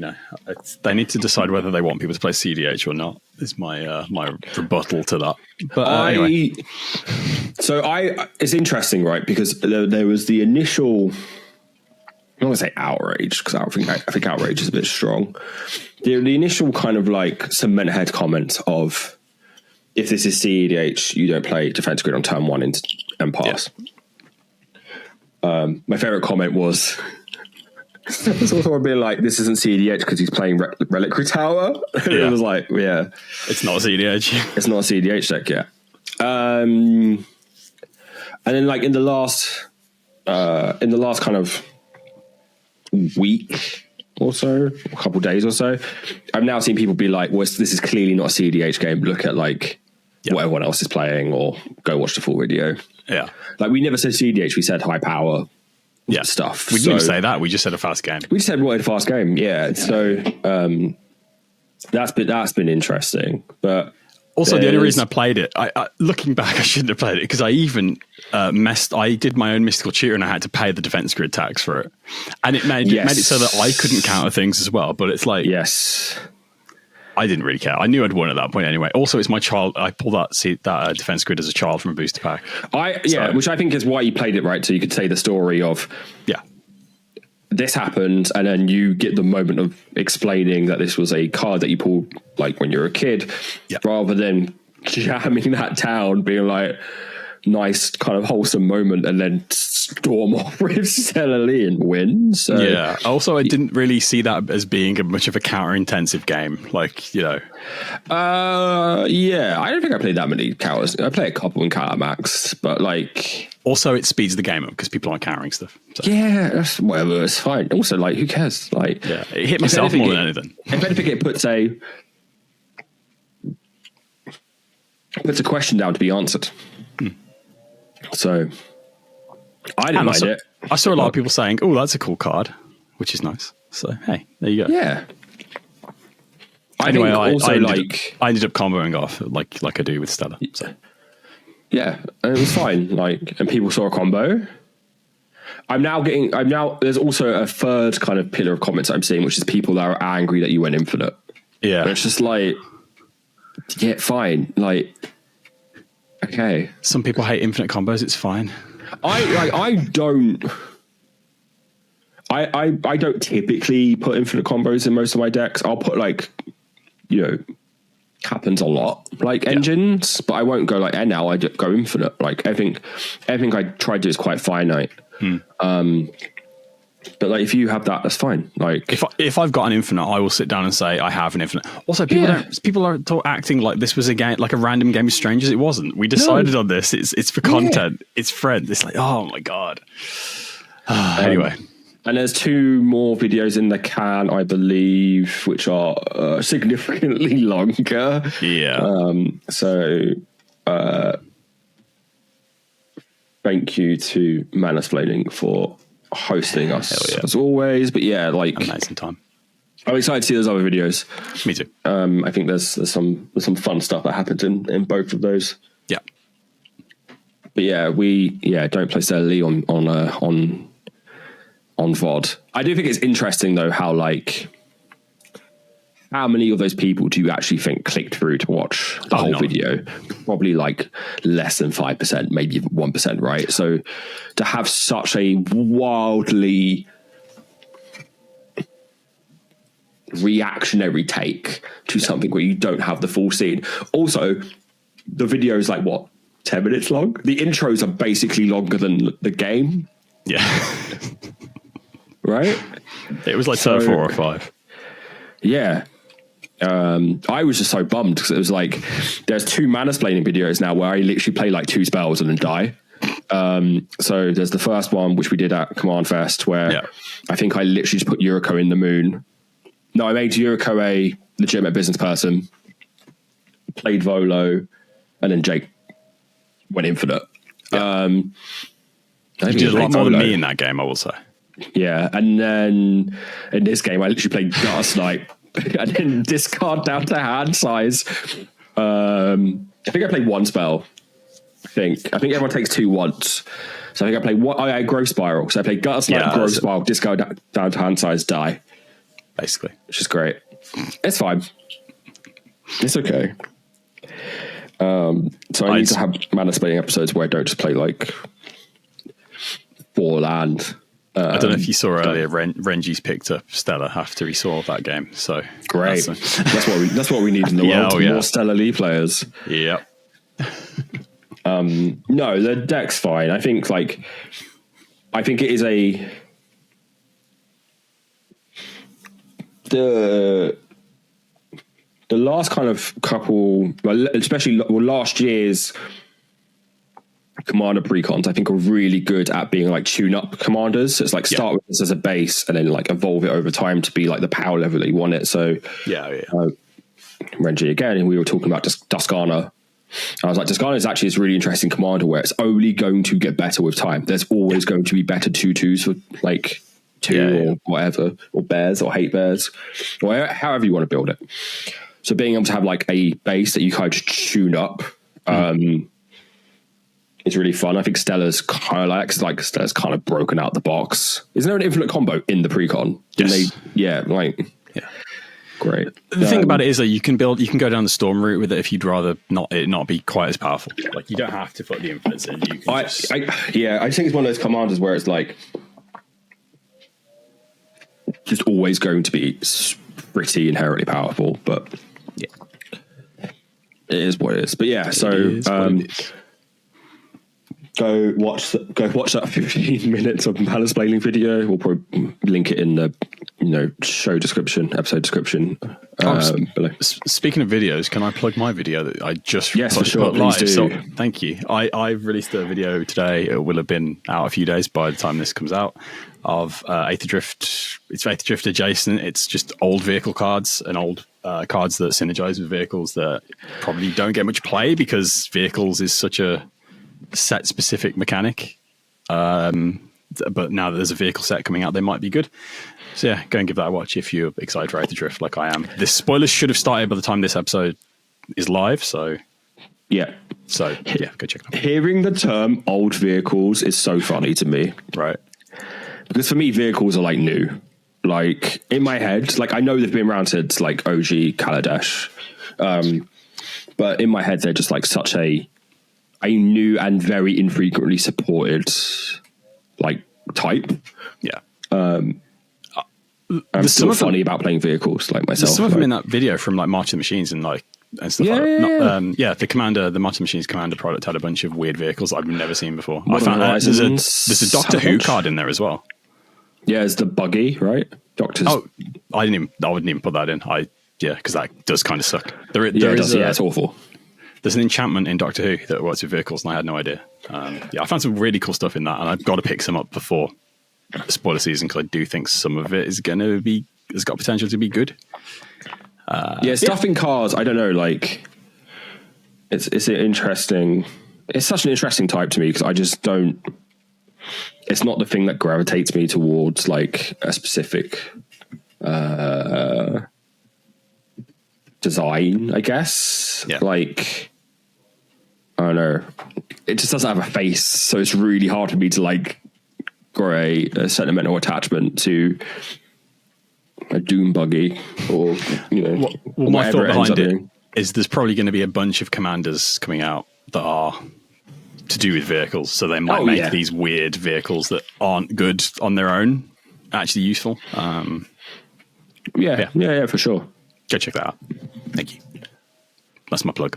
they need to decide whether they want people to play CDH or not. Is my my rebuttal to that. But anyway, it's interesting, right? Because there was the initial. I don't want to say outrage because I think outrage is a bit strong. The initial kind of like cement head comment of if this is CEDH, you don't play defense grid on turn 1 and pass. Yeah. My favorite comment was someone being like, "This isn't CEDH because he's playing Reliquary Tower." It was like, it's not a CEDH. It's not a CEDH deck yet. And then like in the last kind of week or so, a couple of days or so, I've now seen people be like, well, this is clearly not a CDH game. Look at like what everyone else is playing, or go watch the full video. Yeah. Like we never said CDH, we said high power stuff. We didn't even say that. We just said a fast game. We just said what a fast game. Yeah. So that's been interesting. But also, the only reason I played it, I looking back, I shouldn't have played it because I even I did my own mystical tutor and I had to pay the defense grid tax for it, and it made it so that I couldn't counter things as well. But it's like, I didn't really care. I knew I'd won at that point anyway. Also, it's my child. I pulled that defense grid as a child from a booster pack. Which I think is why you played it, right? So you could say the story of this happened, and then you get the moment of explaining that this was a card that you pulled like when you were a kid, rather than jamming that down, being like nice kind of wholesome moment, and then storm off with Stellarly and win. So also I didn't really see that as being much of a counter intensive game, like, you know. I don't think I played that many counters. I play a couple in counter max, but like also it speeds the game up because people aren't countering stuff, so. That's whatever, it's fine. Also, like, who cares? Like, it hit myself more than anything. If anything, it puts a question down to be answered. So I didn't mind it. I saw a lot of people saying, "Oh, that's a cool card," which is nice. So hey, there you go. Yeah. Anyway, I ended up comboing off like I do with Stella. So yeah, and it was fine. Like, and people saw a combo. There's also a third kind of pillar of comments I'm seeing, which is people that are angry that you went infinite. Yeah, and it's just like, yeah, fine. Like, okay. Some people hate infinite combos. It's fine. I don't typically put infinite combos in most of my decks. I'll put like, you know, happens a lot like engines, but I won't go like, and now I go infinite. Like everything I try to do is quite finite. But like if you have that, that's fine. Like if I've got an infinite, I will sit down and say I have an infinite. Also, people are acting like this was a game, like a random game of strangers. It wasn't. We decided on this. It's for content. It's friends. It's like, oh my god. Anyway, and there's 2 more videos in the can, I believe, which are significantly longer. Thank you to Mansplaining for hosting us as always. But yeah, like amazing time. I'm excited to see those other videos. Me too. I think there's some fun stuff that happened in both of those. Yeah. But yeah, don't play Lee on VOD. I do think it's interesting though how many of those people do you actually think clicked through to watch the whole video? Probably like less than 5%, maybe even 1%, right? So to have such a wildly reactionary take to something where you don't have the full scene. Also, the video is like, 10 minutes long? The intros are basically longer than the game. Yeah. Right? It was like 4 or 5. Yeah. I was just so bummed because it was like there's 2 Mansplaining videos now where I literally play like 2 spells and then die. So there's the first one which we did at Command Fest where I think I literally just put Yuriko in the moon. No, I made Yuriko a legitimate business person, played Volo, and then Jake went infinite. You did a lot more than me in that game, I will say. Yeah, and then in this game I literally played Gutter Snipe. I didn't discard down to hand size. I think I played 1 spell. I think everyone takes 2 once. So I think I played one. I had Growth Spiral. So I played Gutter Snipe, Growth Spiral, discard down to hand size, die. Basically. Which is great. It's fine. It's okay. So I need to have Mansplaining episodes where I don't just play like 4 land. I don't know if you saw earlier, Renji's picked up Stella after he saw that game. So great. That's what we need in the world. More Stella Lee players. Yeah. No, the deck's fine. I think it is the last kind of couple, especially last year's commander precons, I think, are really good at being like tune-up commanders. So it's like start with this as a base and then like evolve it over time to be like the power level that you want it. So Renji again, and we were talking about Duskana. I was like, Duskana is actually this really interesting commander where it's only going to get better with time. There's always going to be better 2/2s for like or whatever, or bears or hate bears, or however you want to build it. So being able to have like a base that you kind of tune up is really fun. I think Stella's kind of like Stella's kind of broken out the box. Isn't there an infinite combo in the precon? Yes. Great. The thing about it is that you can go down the storm route with it if you'd rather not be quite as powerful. Like you don't have to put the infinites in. You can I think it's one of those commanders where it's like just always going to be pretty inherently powerful, but it is what it is. But yeah, go watch that 15 minutes of Palace Blading video. We'll probably link it in the episode description below. Speaking of videos, can I plug my video that I just put live? Do. So thank you. I've released a video today. It will have been out a few days by the time this comes out, of Aether Drift. It's Aether Drift adjacent. It's just old vehicle cards and old cards that synergize with vehicles that probably don't get much play because vehicles is such a set specific mechanic. But now that there's a vehicle set coming out, they might be good. So yeah, go and give that a watch if you're excited for Aether Drift like I am. This spoilers should have started by the time this episode is live, so go check it out. Hearing the term old vehicles is so funny to me. Right. Because for me, vehicles are like new. Like in my head, like I know they've been around since like OG Kaladesh. But in my head, they're just like such a new and very infrequently supported like type. Yeah. I'm still funny about playing vehicles like myself. There's some of them in that video from like March of the Machines and stuff like that. The March of the Machines Commander product had a bunch of weird vehicles I've never seen before. I found there's a Doctor Who card in there as well. Yeah, it's the buggy, right? Doctors. Oh, I wouldn't even put that in. Because that does kind of suck. It's awful. There's an enchantment in Doctor Who that works with vehicles, and I had no idea. I found some really cool stuff in that, and I've got to pick some up before the spoiler season because I do think some of it has got potential to be good. Stuff in cars. I don't know. Like, it's an interesting. It's such an interesting type to me because I just don't. It's not the thing that gravitates me towards like a specific design, I guess. Yeah. Like, I don't know. It just doesn't have a face, so it's really hard for me to like create a sentimental attachment to a Doom buggy or my thought behind it is there's probably going to be a bunch of commanders coming out that are to do with vehicles, so they might make these weird vehicles that aren't good on their own actually useful. For sure. Go check that out. Thank you. That's my plug.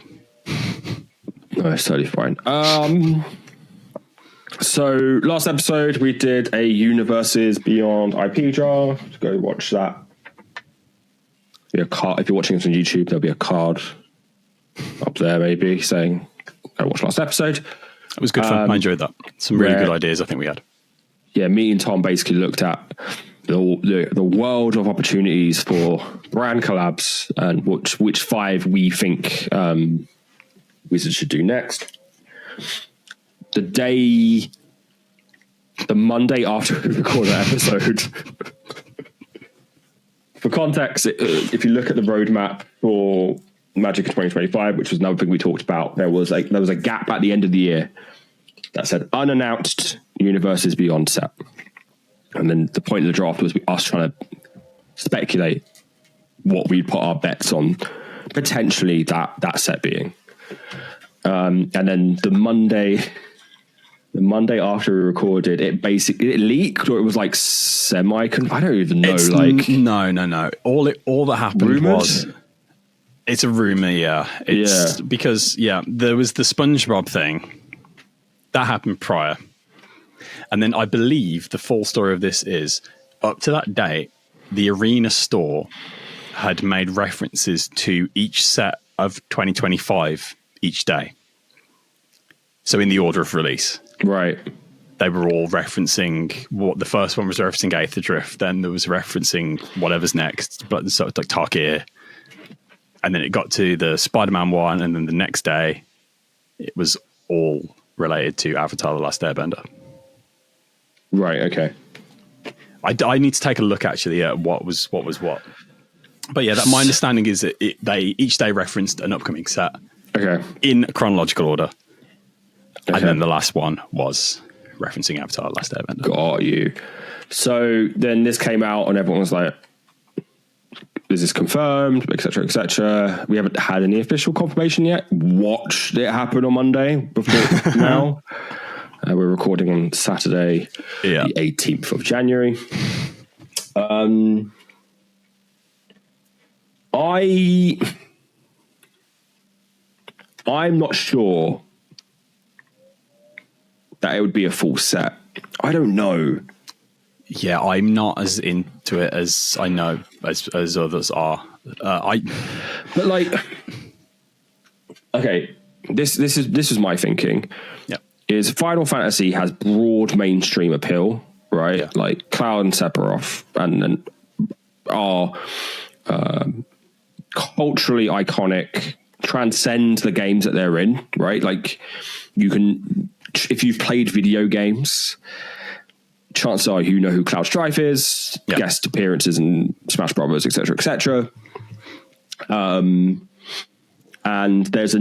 No, it's totally fine. So last episode we did a Universes Beyond IP draft. Go watch that. Be a card. If you're watching this on YouTube, there'll be a card up there maybe saying go watch last episode. It was good fun. I enjoyed that. Some really good ideas I think we had. Yeah, me and Tom basically looked at the world of opportunities for brand collabs and which 5 we think Wizards should do next. The Monday after we record that episode. For context, if you look at the roadmap for Magic 2025, which was another thing we talked about, there was a gap at the end of the year that said unannounced Universes Beyond set. And then the point of the draft was us trying to speculate what we'd put our bets on, potentially that set being. And then the Monday after we recorded, it leaked, or it was like semi. I don't even know. No. All that happened was it's a rumor. Yeah, because there was the SpongeBob thing that happened prior. And then I believe the full story of this is up to that date, the Arena store had made references to each set of 2025 each day. So in the order of release. Right. They were all referencing what the first one was referencing Aether Drift, then there was referencing whatever's next, but so it's like Tarkir. And then it got to the Spider-Man one, and then the next day it was all related to Avatar: The Last Airbender. Right, okay. I need to take a look actually at what was what. But yeah, that my understanding is that they each day referenced an upcoming set. Okay. In chronological order. Okay. And then the last one was referencing Avatar: The Last Airbender. Got you. So then this came out and everyone was like, is this confirmed, etc., etc. We haven't had any official confirmation yet. Watched it happen on Monday before now. We're recording on Saturday, the 18th of January. I'm not sure that it would be a full set. I don't know. Yeah, I'm not as into it as I know as others are. But like, okay, this is my thinking. Yeah, is Final Fantasy has broad mainstream appeal, right? Yeah. Like Cloud and Sephiroth, and are culturally iconic, transcend the games that they're in, right? Like you can, if you've played video games, chances are you know who Cloud Strife is, guest appearances in Smash Brothers, etc., etc. And there's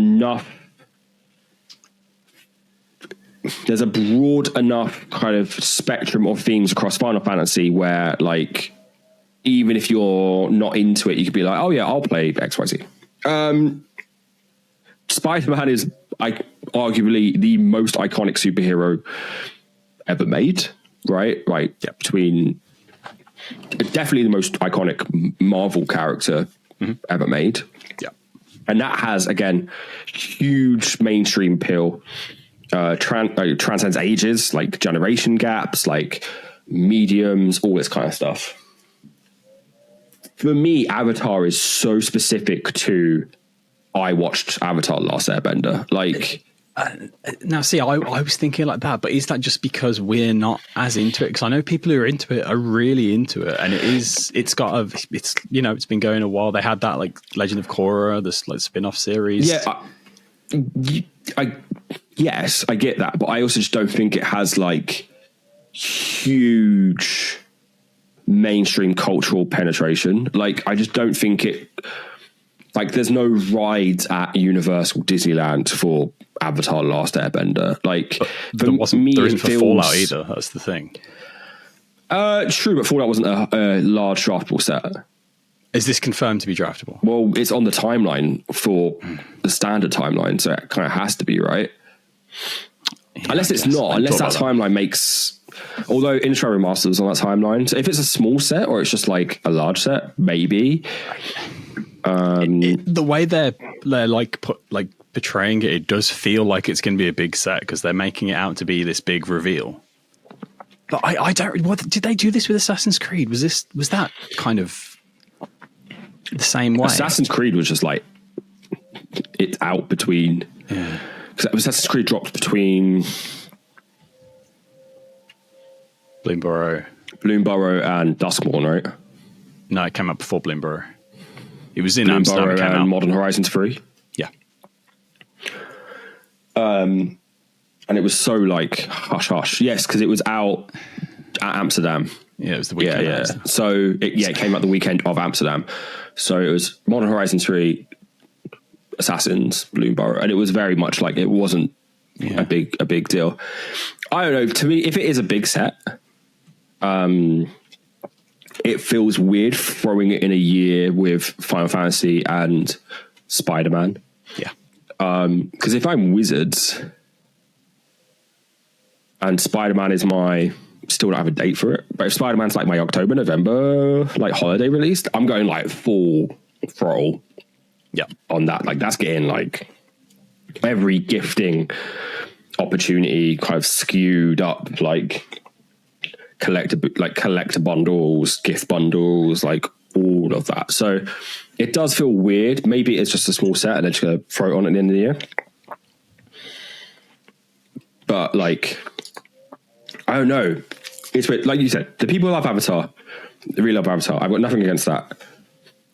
a broad enough kind of spectrum of things across Final Fantasy where, like, even if you're not into it, you could be like, oh yeah, I'll play XYZ. Spider-Man is arguably the most iconic superhero ever made, right? Right. Yeah. Between definitely the most iconic Marvel character ever made. Yeah. And that has, again, huge mainstream appeal, transcends ages, like generation gaps, like mediums, all this kind of stuff. For me, Avatar is so specific to, I watched Avatar: The Last Airbender. Like, now, see, I was thinking like that, but is that just because we're not as into it? Because I know people who are into it are really into it, and it's been going a while. They had that like Legend of Korra, this like spin-off series. Yeah, yes, I get that, but I also just don't think it has like huge mainstream cultural penetration. Like, I just don't think it. Like, there's no rides at Universal Disneyland for Avatar: Last Airbender. Like, there isn't for Fallout either. That's the thing. True, but Fallout wasn't a large draftable set. Is this confirmed to be draftable? Well, it's on the timeline for the standard timeline, so it kind of has to be, right? Yeah, unless it's not. Unless that timeline makes... Although Intro Remastered was on that timeline. So if it's a small set or it's just like a large set, maybe... the way they're like portraying it does feel like it's going to be a big set because they're making it out to be this big reveal. But I don't. What did they do this with Assassin's Creed? Was that kind of the same way? Assassin's Creed was just like it's out between. Yeah. Because Assassin's Creed dropped between Bloomburrow and Duskmourn, right? No, it came out before Bloomburrow. It was in Amsterdam and Modern Horizons 3. Yeah. And it was so like hush hush. Yes, because it was out at Amsterdam. Yeah, it was the weekend. Yeah. So it came out the weekend of Amsterdam. So it was Modern Horizons 3, Assassins, Bloomburrow, and it was very much like it wasn't a big deal. I don't know. To me, if it is a big set, it feels weird throwing it in a year with Final Fantasy and Spider-Man. Yeah. Because if I'm Wizards and Spider-Man is still don't have a date for it, but if Spider-Man's like my October, November, like holiday released, I'm going like full throttle. Yeah. On that. Like that's getting like every gifting opportunity kind of skewed up, like collector bundles, gift bundles, like all of that. So it does feel weird. Maybe it's just a small set and they're just going to throw it on at the end of the year. But like, I don't know. It's weird. Like you said, the people who love Avatar, they really love Avatar. I've got nothing against that.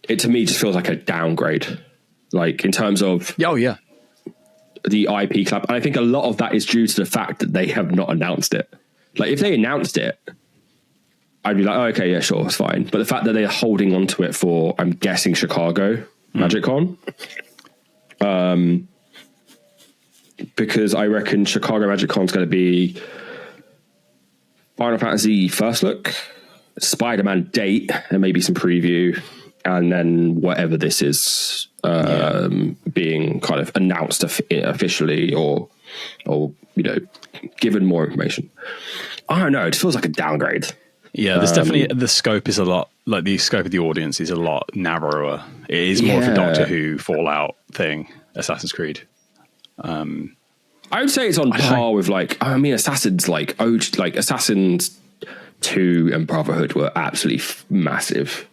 It to me just feels like a downgrade, like in terms of the IP club. And I think a lot of that is due to the fact that they have not announced it. Like if they announced it, I'd be like, oh, okay, yeah, sure, it's fine. But the fact that they're holding on to it for, I'm guessing, Chicago Magic Con, because I reckon Chicago Magic Con is going to be Final Fantasy First Look, Spider-Man date, and maybe some preview, and then whatever this is being kind of announced officially or given more information. I don't know. It feels like a downgrade. Yeah, there's definitely the scope is a lot, like the scope of the audience is a lot narrower. It is more of a Doctor Who Fallout thing, Assassin's Creed. I would say it's on par with Assassins, Assassins 2 and Brotherhood were absolutely massive.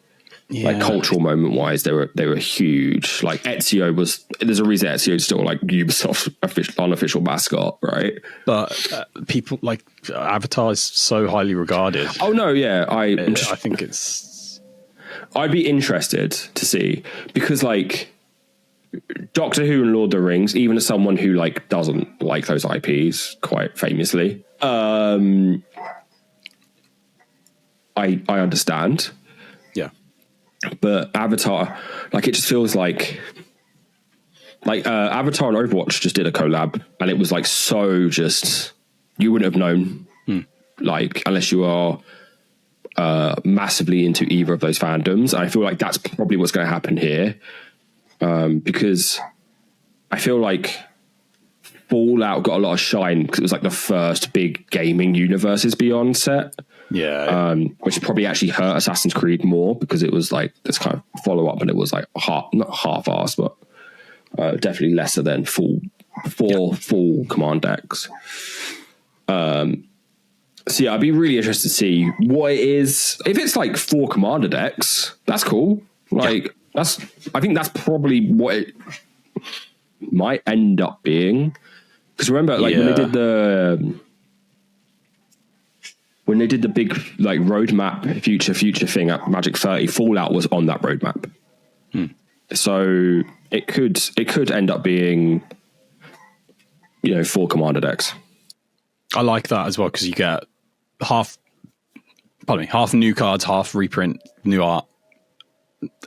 Yeah. Like cultural moment wise, they were huge. Like Ezio there's a reason Ezio is still like Ubisoft's unofficial mascot, right? But people like Avatar is so highly regarded. Oh no, yeah, I think it's. I'd be interested to see, because like Doctor Who and Lord of the Rings, even as someone who like doesn't like those IPs quite famously, I understand. Yeah. But Avatar, like, it just feels like Avatar and Overwatch just did a collab, and it was like so just, you wouldn't have known, like, unless you are massively into either of those fandoms. And I feel like that's probably what's going to happen here, because I feel like Fallout got a lot of shine because it was like the first big gaming Universes Beyond set. Yeah. Which probably actually hurt Assassin's Creed more because it was like this kind of follow up, and it was like not half-assed, but definitely lesser than full command decks. So yeah, I'd be really interested to see what it is. If it's like 4 commander decks, that's cool. Like I think that's probably what it might end up being. Because remember, like when they did the big like roadmap future thing at Magic 30, Fallout was on that roadmap. So it could end up being 4 commander decks. I like that as well, because you get half new cards, half reprint, new art,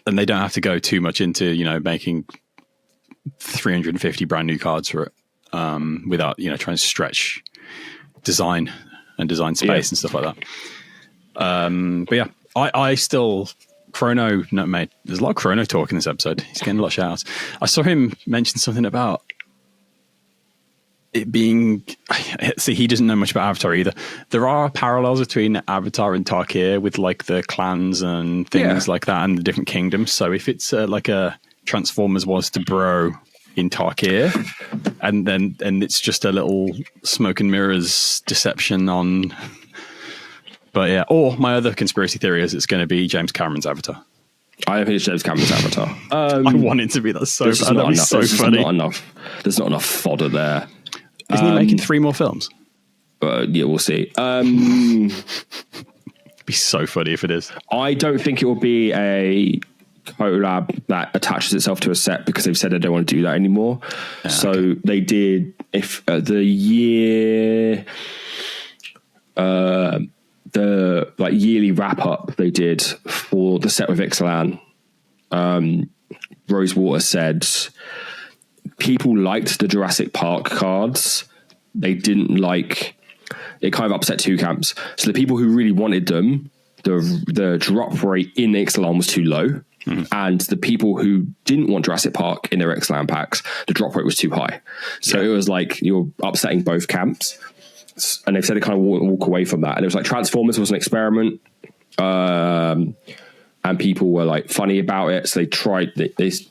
and they don't have to go too much into making 350 brand new cards for it without trying to stretch design and design space and stuff like that. But yeah, I still Chrono. No, mate, there's a lot of Chrono talk in this episode. He's getting a lot of shout outs. I saw him mention something about it being. See, he doesn't know much about Avatar either. There are parallels between Avatar and Tarkir with like the clans and things like that, and the different kingdoms. So if it's like a Transformers was to Bro in Tarkir, and it's just a little smoke and mirrors deception on. But yeah, or my other conspiracy theory is it's going to be James Cameron's Avatar. I don't think it's James Cameron's Avatar. I want it to be. That's so bad. That'd be so funny. There's not enough fodder there. Isn't he making 3 more films? Yeah, we'll see. It'd be so funny if it is. I don't think it will be a collab that attaches itself to a set, because they've said they don't want to do that anymore. So they did, if the year the like yearly wrap up they did for the set with Ixalan, Rosewater said people liked the Jurassic Park cards. They didn't like it. Kind of upset 2 camps. So the people who really wanted them, the drop rate in Ixalan was too low. And the people who didn't want Jurassic Park in their Ixalan packs, the drop rate was too high. So it was like you're upsetting both camps. And they've said they kind of walk away from that. And it was like Transformers was an experiment. And people were like funny about it. So they tried this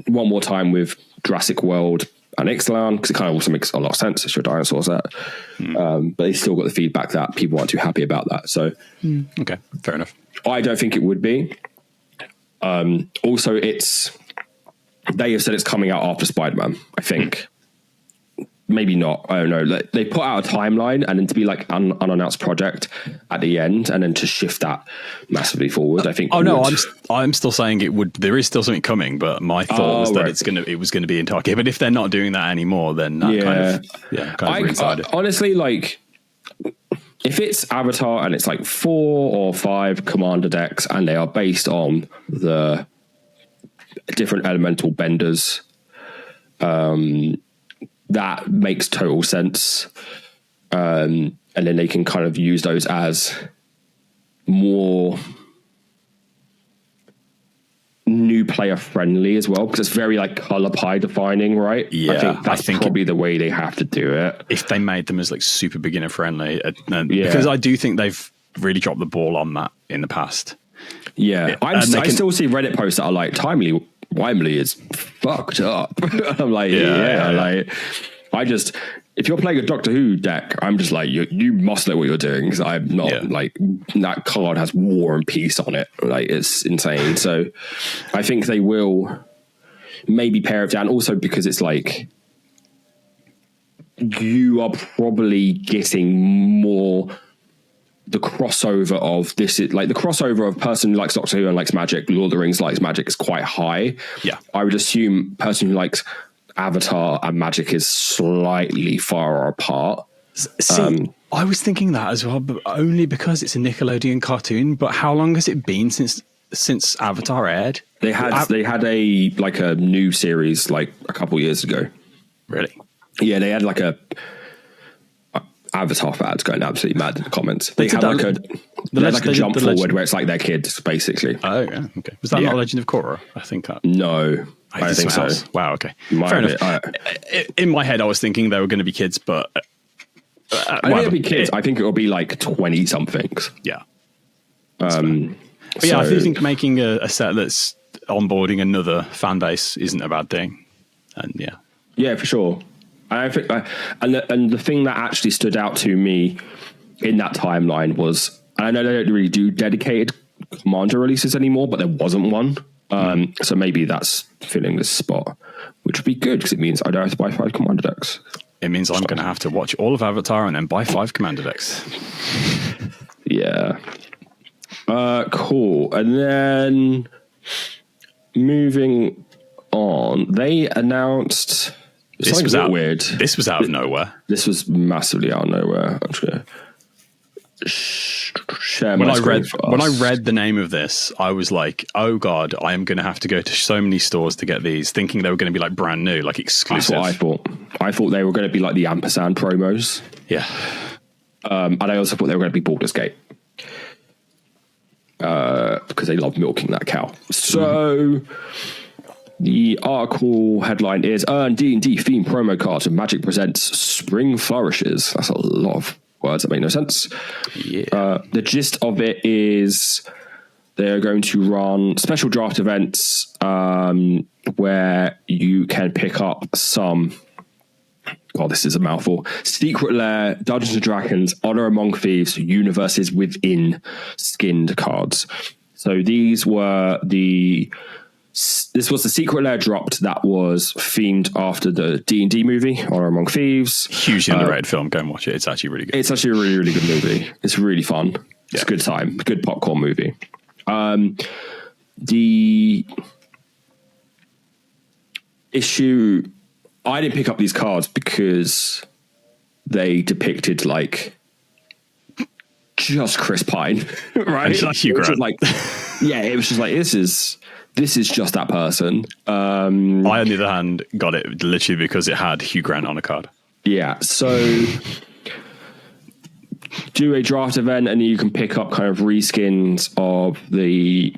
one more time with Jurassic World and Ixalan, because it kind of also makes a lot of sense. It's your dinosaur set. But they still got the feedback that people aren't too happy about that. So, okay, fair enough. I don't think it would be. Also, they have said it's coming out after Spider-Man, I think. maybe not. I don't know. Like, they put out a timeline and then to be like an unannounced project at the end, and then to shift that massively forward. I think. Oh no, I'm still saying it would. There is still something coming, but my thought was that it was going to be in Tokyo. But if they're not doing that anymore, then that kind of honestly, like, if it's Avatar and it's like 4 or 5 commander decks, and they are based on the different elemental benders, that makes total sense. And then they can kind of use those as more new player friendly as well, because it's very like color pie defining, right? Yeah, I think probably the way they have to do it. If they made them as like super beginner friendly, because I do think they've really dropped the ball on that in the past. Yeah, I still see Reddit posts that are like, Timely Wimley is fucked up. I'm like, like, if you're playing a Doctor Who deck, I'm just like, you must know what you're doing, because I'm not like, that card has War and Peace on it. Like, it's insane. So I think they will maybe pare it down, also because it's like, you are probably getting more the crossover of this, is like the crossover of person who likes Doctor Who and likes Magic, Lord of the Rings likes Magic, is quite high. Yeah, I would assume person who likes Avatar and Magic is slightly far apart. See, I was thinking that as well, but only because it's a Nickelodeon cartoon. But how long has it been since Avatar aired? They had a new series like a couple years ago. Really? Yeah, they had like a Avatar fans going absolutely mad in the comments. They had like a jump forward where it's like their kids, basically. Oh, yeah, okay. Was that not Legend of Korra? I think that. No, I think so. Wow, okay. Fair enough. In my head, I was thinking they were going to be kids, but I think it'll be kids. I think it'll be like 20 somethings. Yeah. But I do think making a set that's onboarding another fan base isn't a bad thing. And yeah, for sure. I think, and the thing that actually stood out to me in that timeline was, I know they don't really do dedicated commander releases anymore, but there wasn't one. So maybe that's filling this spot, which would be good, because it means I don't have to buy 5 commander decks. It means I'm going to have to watch all of Avatar and then buy 5 commander decks. Yeah. Cool. And then moving on, they announced... This was weird. This was out of nowhere. This was massively out of nowhere. I'm just going to share my screen for us. When I read the name of this, I was like, oh God, I am going to have to go to so many stores to get these, thinking they were going to be like brand new, like exclusive. That's what I thought. I thought they were going to be like the Ampersand promos. Yeah. And I also thought they were going to be Baldur's Gate. Because they love milking that cow. So... The article headline is Earn D&D themed promo cards and Magic Presents Spring Flourishes. That's a lot of words that make no sense. Yeah. The gist of it is they're going to run special draft events where you can pick up some... God, this is a mouthful. Secret Lair, Dungeons & Dragons, Honor Among Thieves, Universes Within skinned cards. So these were This was the Secret Lair dropped that was themed after the D&D movie, Honor Among Thieves. Hugely underrated film. Go and watch it. It's actually really good. It's actually a really, really good movie. It's really fun. It's a good time. Good popcorn movie. The issue... I didn't pick up these cards because they depicted like just Chris Pine, right? Hugh Grant. It was just like, this is just that person. I, on the other hand, got it literally because it had Hugh Grant on a card. Yeah, so do a draft event and you can pick up kind of reskins of the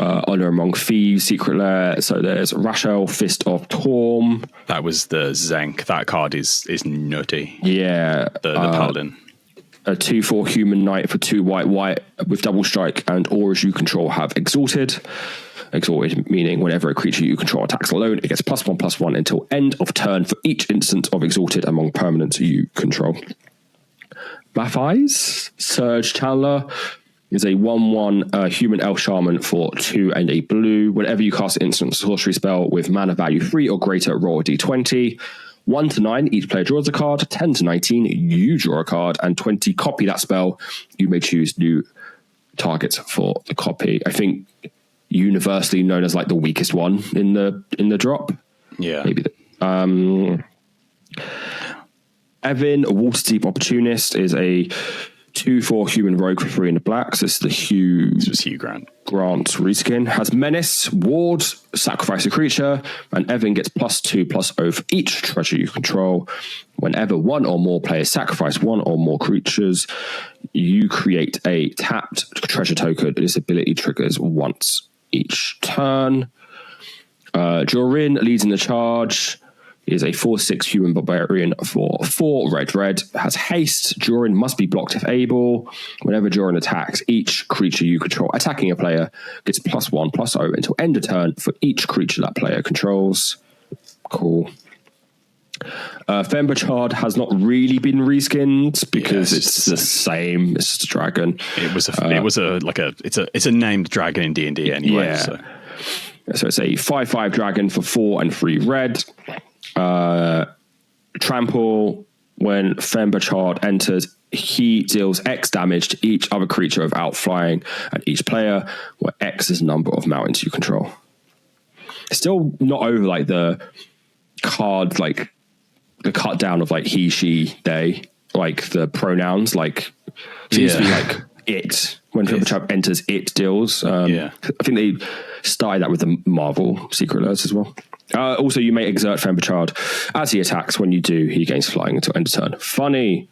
Honor Among Thieves, Secret Lair. So there's Rachel, Fist of Torm. That was the Zenk. That card is nutty. Yeah. The Paladin. A 2/4 human knight for 2 white with double strike, and auras you control have exalted. Exalted meaning whenever a creature you control attacks alone, it gets +1/+1 until end of turn for each instance of exalted among permanents you control. Mathais, Surge Channeler, is a 1/1 human elf shaman for 2 and a blue. Whenever you cast an instant sorcery spell with mana value 3 or greater, roll a d20. 1 to 9, each player draws a card. 10 to 19, you draw a card. And 20, copy that spell. You may choose new targets for the copy. I think universally known as like the weakest one in the drop. Yeah. Maybe. Evan, Waterdeep Opportunist, is a 2/4 human rogue for 3 in the black. So this is the Hugh. This was Hugh Grant reskin. Has menace, ward, sacrifice a creature, and Evan gets +2/+0 for each treasure you control. Whenever one or more players sacrifice one or more creatures, you create a tapped treasure token. This ability triggers once each turn. Jorin leads in the charge. Is a 4/6 human barbarian for 4 red. Has haste. Jorin must be blocked if able. Whenever Jorin attacks, each creature you control attacking a player gets +1/+0 until end of turn for each creature that player controls. Cool. Femberchard has not really been reskinned because it's the same. It's just a dragon. It's a named dragon in D&D anyway. Yeah. So it's a 5/5 dragon for 4 and 3 red. Trample. When Femberchard enters, he deals X damage to each other creature without flying, and each player, where X is the number of mountains you control. Still not over like the card, like the cut down of like he, she, they, like the pronouns, like seems to be like it. When Femberchard enters, it deals. I think they started that with the Marvel Secret Alerts as well. Also, you may exert Femberchard as he attacks. When you do, he gains flying until end of turn. Funny.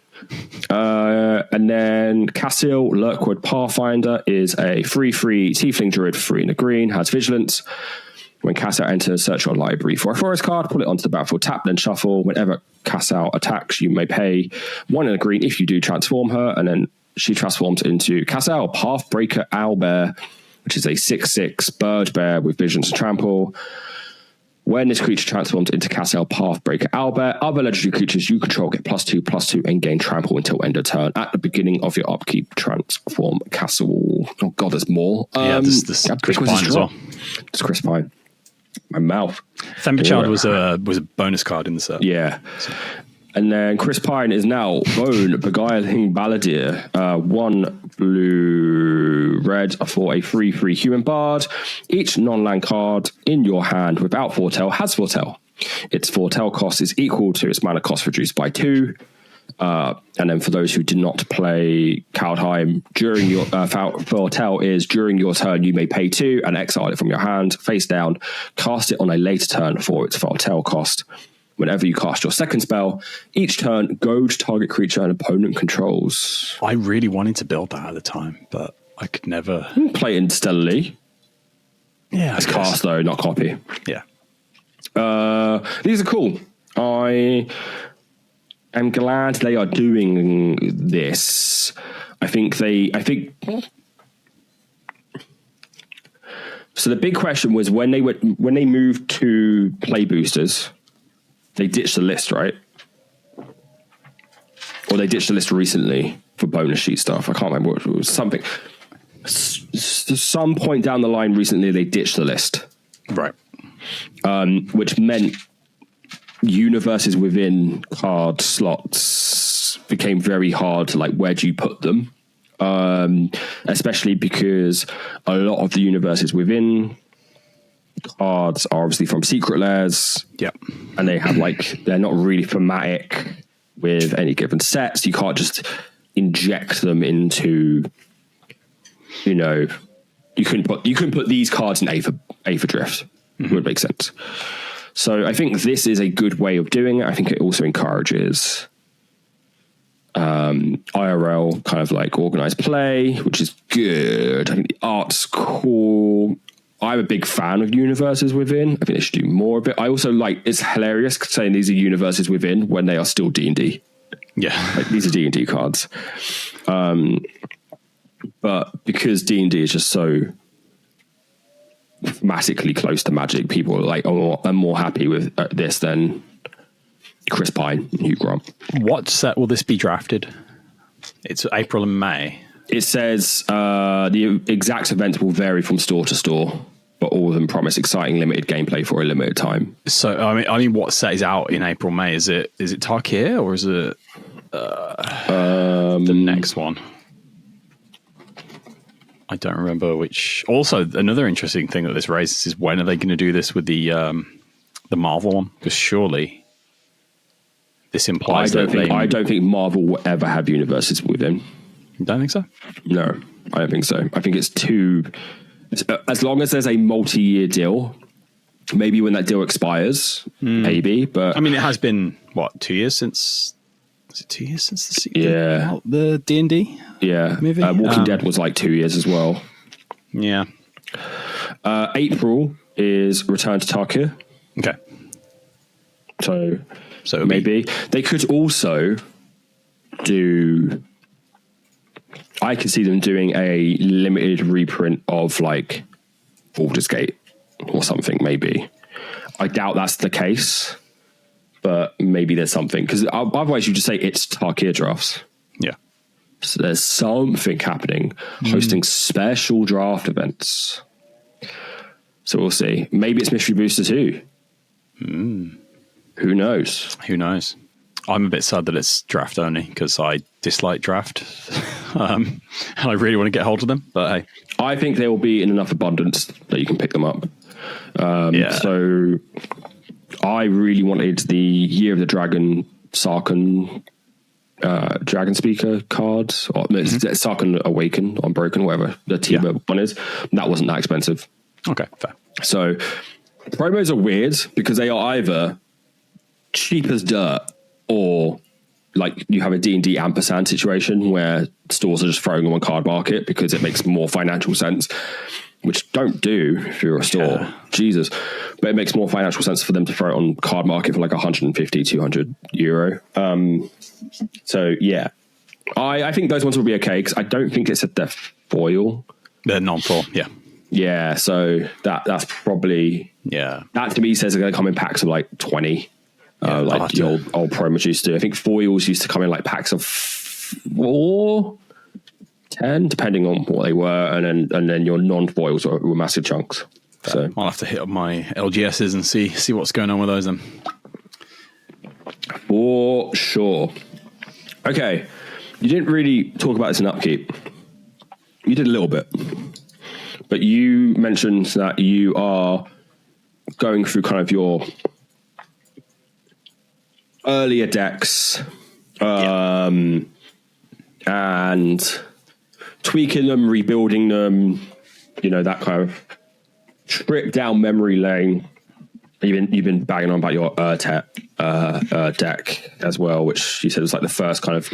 And then Cassil, Lurkwood Pathfinder, is a 3/3 Tiefling Druid for 3 in the green, has Vigilance. When Cassil enters, search your library for a forest card, pull it onto the battlefield, tap, then shuffle. Whenever Cassil attacks, you may pay 1 in the green if you do transform her, and then she transforms into Cassil, Pathbreaker Owlbear, which is a 6/6 bird bear with Vigilance and Trample. When this creature transforms into Cassil, Pathbreaker Owlbear, other legendary creatures you control get +2/+2 and gain Trample until end of turn. At the beginning of your upkeep, transform Cassil. Oh god, there's more. This Chris Pine as well. It's Chris Pine. My mouth. Femberchard was a bonus card in the set. Yeah. And then Chris Pine is now Bone Beguiling Balladeer. 1 blue-red for a 3/3 human bard. Each non-land card in your hand without Foretell has Foretell. Its Foretell cost is equal to its mana cost reduced by 2. And then for those who did not play Kaldheim, during your Foretell is during your turn you may pay 2 and exile it from your hand face down. Cast it on a later turn for its Foretell cost. Whenever you cast your second spell, each turn, go to target creature an opponent controls. I really wanted to build that at the time, but I could never play it stellarly. Yeah, it's cast though, not copy. Yeah, these are cool. I am glad they are doing this. I think. So the big question was when they moved to play boosters. They ditched the list, right? Or they ditched the list recently for bonus sheet stuff. I can't remember what it was. Something. Some point down the line recently, they ditched the list. Right. Which meant universes within card slots became very hard to, like, where do you put them? Especially because a lot of the universes within cards are obviously from Secret Lairs. Yep. And they have they're not really thematic with any given sets. You can't just inject them into, you couldn't put these cards in Aether Drift. Mm-hmm. It would make sense. So I think this is a good way of doing it. I think it also encourages IRL kind of like organized play, which is good. I think the art's cool. I'm a big fan of universes within. I think they should do more of it. I also it's hilarious saying these are universes within when they are still D&D. Yeah. These are D&D cards. But because D&D is just so thematically close to Magic, people are more happy with this than Chris Pine and Hugh Grant. What set will this be drafted? It's April and May. It says the exact events will vary from store to store. but all of them promise exciting limited gameplay for a limited time. So I mean, what set is out in April, May? Is it Tarkir or is it the next one? I don't remember which. Also, another interesting thing that this raises is when are they going to do this with the Marvel one? Because surely this implies I don't think Marvel will ever have universes within. You don't think so? No, I don't think so. I think it's too. As long as there's a multi-year deal, maybe when that deal expires, maybe. But I mean, it has been what, 2 years since? Is it 2 years since the D&D? Yeah, movie? Walking Dead was like 2 years as well. Yeah. April is Return to Tarkir. Okay. So maybe they could also do. I could see them doing a limited reprint of like Baldur's Gate or something. Maybe. I doubt that's the case, but maybe there's something, because otherwise you just say it's Tarkir drafts. Yeah. So there's something happening, hosting special draft events. So we'll see. Maybe it's Mystery Booster 2. Who knows? Who knows? I'm a bit sad that it's draft only because I dislike draft. And I really want to get hold of them. But hey, I think they will be in enough abundance that you can pick them up. So I really wanted the Year of the Dragon Sarkhan Dragon Speaker cards, or Sarkhan Awaken on Broken, whatever the team one is. That wasn't that expensive. Okay, fair. So promos are weird because they are either cheap as dirt or like you have a D&D ampersand situation where stores are just throwing them on card market because it makes more financial sense, which don't do if you're a store. Yeah. Jesus. But it makes more financial sense for them to throw it on card market for like 150, 200 euro. So yeah, I think those ones will be okay because I don't think it's a foil. They're non-foil, yeah. Yeah, so that's probably... Yeah. That to me says they're going to come in packs of like 20. Like the old promos used to. I think foils used to come in like packs of 4, 10, depending on what they were, and then your non-foils were massive chunks. So I'll have to hit up my LGSs and see what's going on with those then. For sure. Okay, you didn't really talk about this in Upkeep. You did a little bit, but you mentioned that you are going through kind of your earlier decks and tweaking them, rebuilding them, that kind of trip down memory lane. You've been banging on about your deck as well, which you said was like the first kind of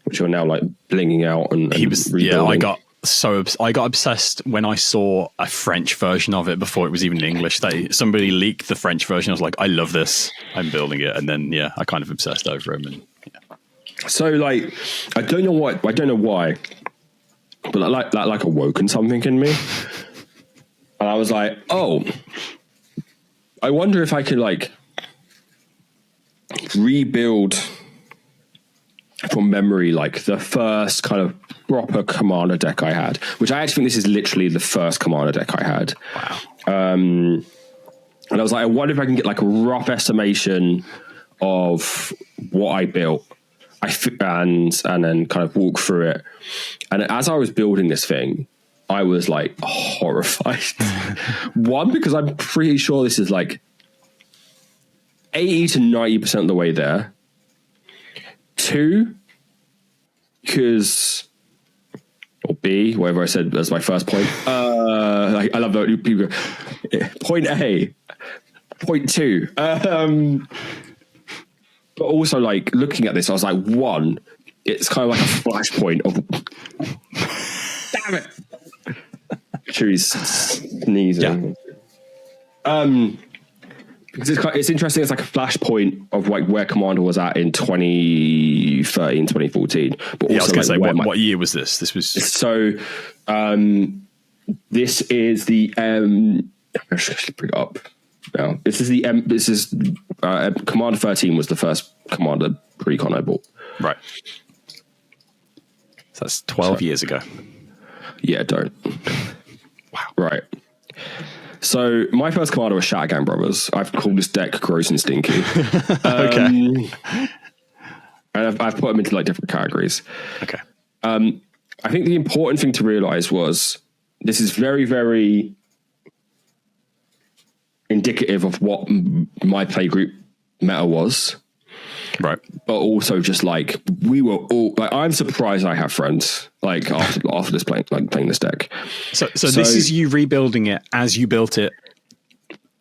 which you're now like blinging out and rebuilding. I got obsessed when I saw a French version of it before it was even in English. Somebody leaked the French version. I was like, I love this. I'm building it. And then, I kind of obsessed over him. And So like, I don't know why, but that like awoken something in me. And I was like, oh, I wonder if I could like rebuild from memory, like the first kind of proper commander deck I had, which I actually think this is literally the first commander deck I had. Wow. And I was like, I wonder if I can get like a rough estimation of what I built, and then kind of walk through it. And as I was building this thing, I was like horrified. One, because I'm pretty sure this is like 80 to 90% of the way there. 2, because, or B, whatever I said as my first point. I love that people go, point A, point 2. But also, like, looking at this, I was like, 1, it's kind of like a flashpoint of... Damn it! Chewie's sneezing. Yeah. Because it's interesting, it's like a flashpoint of like where Commander was at in 2013, 2014. But also, I was going to say, what year was this? This was... So, this is the... let's just bring it up now. This is Commander 13 was the first Commander pre-con I bought. Right. So that's 12 years ago. Yeah, don't. Wow. Right. So my first commander was Shattergang Brothers. I've called this deck gross and stinky. Okay. And I've put them into like different categories. Okay. I think the important thing to realize was this is very, very indicative of what my playgroup meta was. Right. But also just like we were all like, I'm surprised I have friends like after this playing this deck. So this is you rebuilding it as you built it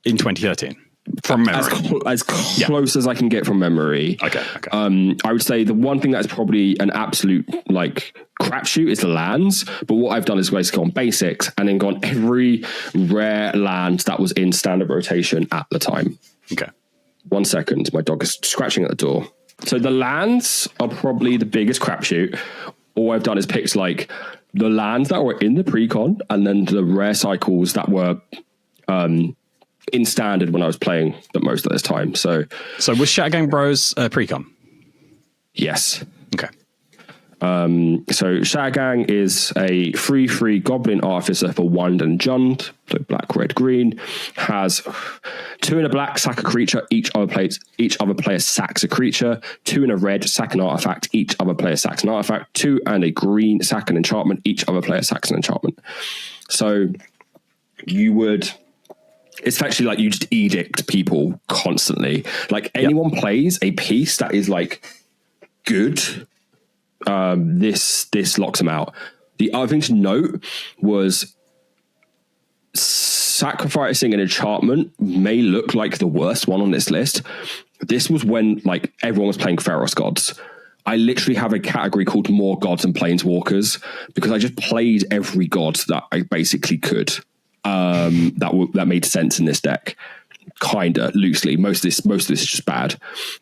in 2013 from memory. As close as I can get from memory. Okay. I would say the one thing that's probably an absolute like crapshoot is the lands. But what I've done is basically gone basics and then gone every rare land that was in standard rotation at the time. Okay. 1 second, my dog is scratching at the door. So the lands are probably the biggest crapshoot. All I've done is picked like the lands that were in the pre-con and then the rare cycles that were in standard when I was playing the most at this time. So was Shattergang Bros pre-con? Yes. Okay. So Shattergang is a 3/3 Goblin Artificer for Wand and Jund, so black, red, green. Has 2 in a black, sack a creature. Each other player sacks a creature. 2 in a red, sack an artifact. Each other player sacks an artifact. 2 and a green, sack an enchantment. Each other player sacks an enchantment. So you would. It's actually like you just edict people constantly. Like anyone plays a piece that is like good. This locks them out. The other thing to note was sacrificing an enchantment may look like the worst one on this list. This was when like everyone was playing Feros gods. I literally have a category called more gods and planeswalkers because I just played every god that I basically could. That made sense in this deck, kinda loosely. Most of this is just bad,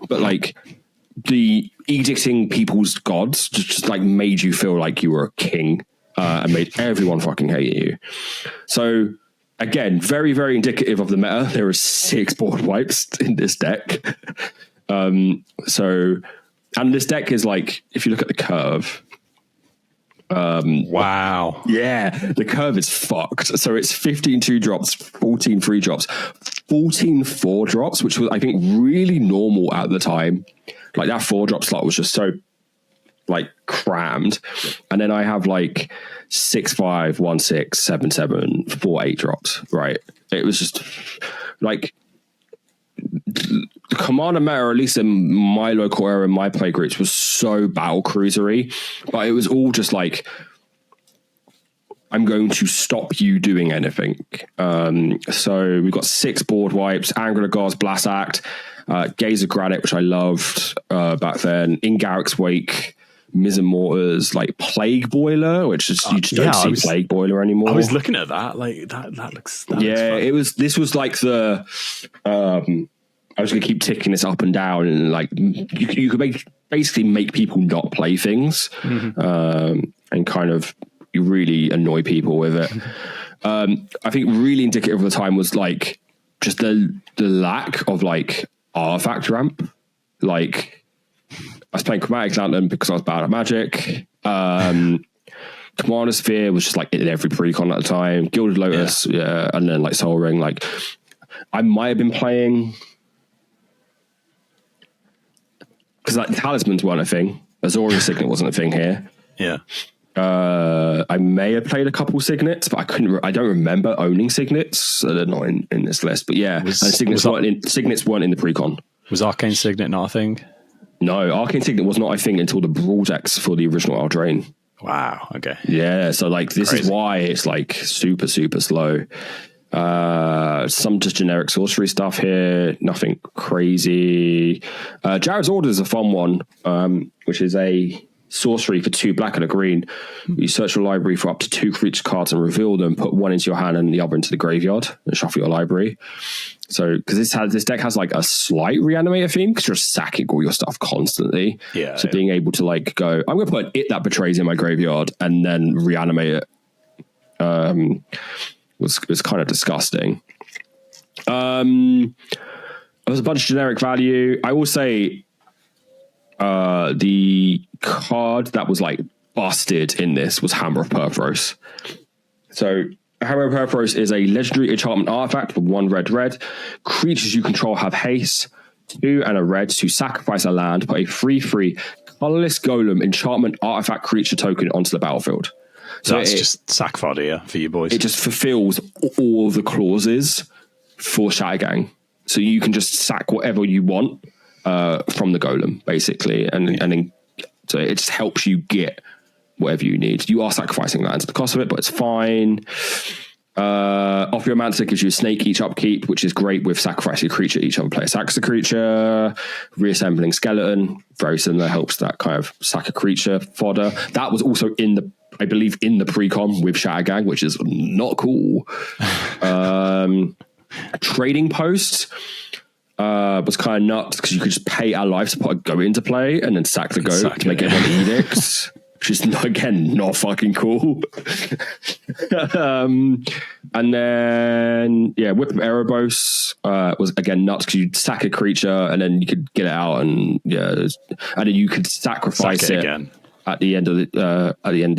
but like. The edicting people's gods just like made you feel like you were a king and made everyone fucking hate you. So again, very, very indicative of the meta. There are 6 board wipes in this deck. And this deck is like, if you look at the curve. Wow. Yeah, the curve is fucked. So it's 15 2-drops, 14 3-drops, 14 4-drops, which was, I think, really normal at the time. Like that 4-drop slot was just so like crammed. And then I have like 6/5, 1/6, 7/7, 4 8-drops. Right. It was just like the commander meta, or at least in my local area, my play groups, was so battle cruisery, but it was all just like, I'm going to stop you doing anything. So we've got 6 board wipes, Angular Gods, Blast Act, Gaze of Granite, which I loved back then, In Garrick's Wake, Mizzen Mortars, like Plague Boiler, which is, you just don't see Plague Boiler anymore. I was looking at that, like that looks fun. This was like the I was going to keep ticking this up and down, and like you could basically make people not play things, and kind of you really annoy people with it. I think really indicative of the time was like just the lack of like artifact ramp. Like I was playing Chromatic Lantern because I was bad at Magic. Commander Sphere was just like in every pre-con at the time. Gilded Lotus, and then like Soul Ring. Like I might have been playing because like talismans weren't a thing. Azorius Signet wasn't a thing here. Yeah. I may have played a couple signets, but I don't remember owning signets. So they're not in this list. But yeah, signets weren't in the pre-con. Was Arcane Signet not a thing? No, Arcane Signet was not a thing until the Brawl decks for the original Eldraine. Wow. Okay. Yeah. So like this is why it's like super, super slow. Some just generic sorcery stuff here. Nothing crazy. Jared's Order is a fun one, which is a sorcery for 2 black and a green. You search your library for up to 2 creature cards and reveal them. Put one into your hand and the other into the graveyard and shuffle your library. So, because this deck has like a slight reanimator theme because you're sacking all your stuff constantly. Yeah. So being able to like go, I'm going to put it that betrays in my graveyard and then reanimate it. Was kind of disgusting. There was a bunch of generic value. I will say the card that was like busted in this was Hammer of Perthros. So Harrow Purpose is a legendary enchantment artifact for 1 red. Creatures you control have haste, 2 and a red to sacrifice a land, put a 3/3 colorless golem enchantment artifact creature token onto the battlefield. So that's just sack fodder for you boys. It just fulfills all the clauses for Shattergang. So you can just sack whatever you want from the golem, basically. And then so it just helps you get whatever you need. You are sacrificing lands at the cost of it, but it's fine. Ophiomancer gives you a snake each upkeep, which is great with sacrificing a creature. Each other player sacks a creature. Reassembling skeleton, very similar, helps that kind of sack a creature fodder. That was also I believe in the pre-com with Shattergang, which is not cool. Trading Post was kind of nuts because you could just pay our life to put a goat into play and then sack the goat to make everyone edicts. Which is, again, not fucking cool. And then, Whip of Erebos was, again, nuts because you'd sack a creature and then you could get it out and then you could sacrifice it again at the end of the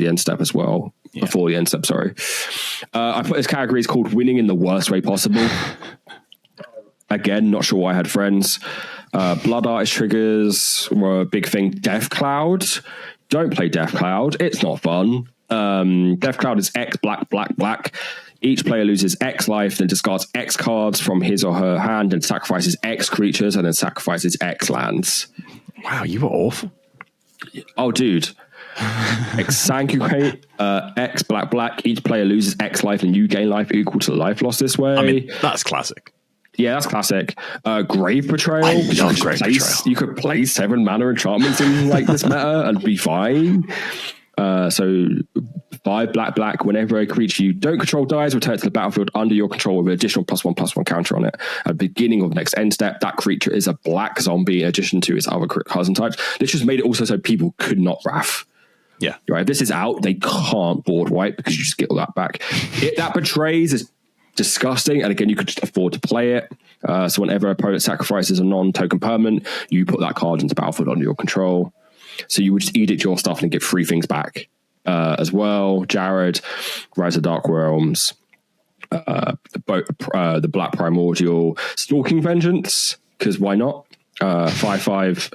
end step as well. Yeah. Before the end step, sorry. I put this category, it's called winning in the worst way possible. Again, not sure why I had friends. Blood Artist triggers were a big thing. Death Cloud. Don't play Death Cloud. It's not fun. Death Cloud is X black. Each player loses X life, then discards X cards from his or her hand and sacrifices X creatures and then sacrifices X lands. Wow, you were awful. Oh, dude. Exsanguinate, X black. Each player loses X life and you gain life equal to the life lost this way. I mean, that's classic. Yeah, that's classic. Grave Betrayal. I love Grave Betrayal. You could play 7 mana enchantments in like this meta and be fine. So 5 black. Whenever a creature you don't control dies, return it to the battlefield under your control with an additional +1/+1 counter on it. At the beginning of the next end step, that creature is a black zombie in addition to its other cousin types. This just made it also so people could not Wrath. Yeah. Right. If this is out, they can't board wipe because you just get all that back. That betrays is disgusting, and again, you could just afford to play it. So whenever an opponent sacrifices a non-token permanent, you put that card into battlefield under your control. So you would just edict your stuff and get 3 things back as well. Jared, Rise of Dark Realms, the Black Primordial, Stalking Vengeance, because why not? 5/5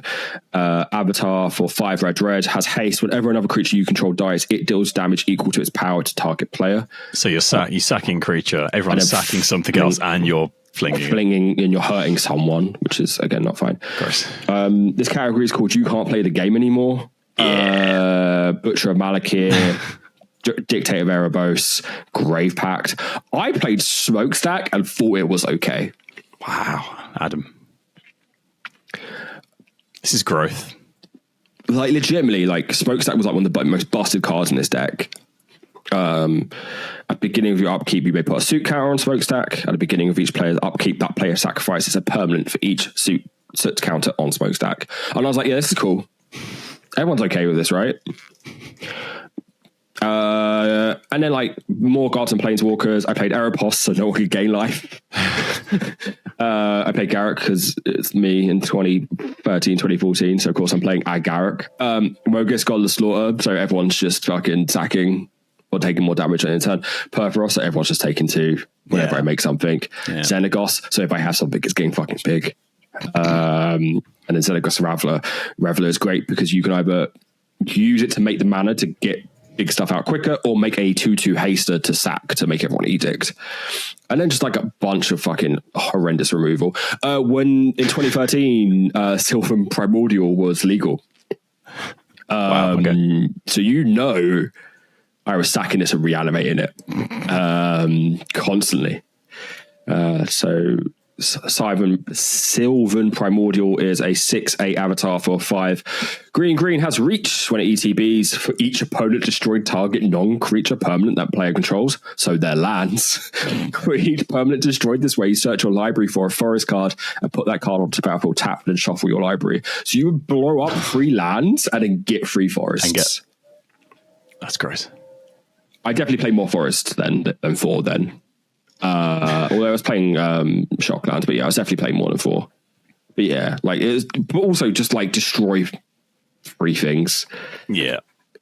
Avatar for 5 red has haste. Whenever another creature you control dies, it deals damage equal to its power to target player. So you're sacking creature, everyone's sacking something else, and you're flinging and you're hurting someone, which is again not fine. Of course. This category is called You Can't Play the Game Anymore. Butcher of Malakir, Dictator of Erebos, Grave Pact. I played Smokestack and thought it was okay. Wow, Adam. This is growth. Like legitimately, like Smokestack was like one of the most busted cards in this deck. At the beginning of your upkeep, you may put a suit counter on Smokestack. At the beginning of each player's upkeep, that player sacrifices a permanent for each suit counter on Smokestack. And I was like, yeah, this is cool. Everyone's okay with this, right? And then like more Gods and Planeswalkers. I played Erebos, so no one could gain life. I played Garruk because it's me in 2013, 2014. So of course I'm playing Garruk. Rogus, Godless Slaughter. So everyone's just fucking sacking or taking more damage in turn. Perforos, so everyone's just taking 2 whenever I make something. Yeah. Xenagos, so if I have something, it's getting fucking big. And then Xenagos Reveler is great because you can either use it to make the mana to get big stuff out quicker, or make a 2/2 haster to sack to make everyone edict. And then just like a bunch of fucking horrendous removal. When in 2013, Sylvan Primordial was legal. Wow, okay. So I was sacking this and reanimating it constantly. So Sylvan Primordial is a 6/8 avatar for 5. Green has reach when it ETBs for each opponent destroyed target non-creature permanent that player controls, so their lands. For each permanent destroyed this way, you search your library for a forest card and put that card onto battlefield tapped and shuffle your library. So you would blow up 3 lands and then get 3 forests. That's gross. I definitely play more forests than 4 then. Although I was playing Shocklands, but yeah, I was definitely playing more than 4. But yeah, like it was, but also just like destroy 3 things. Yeah,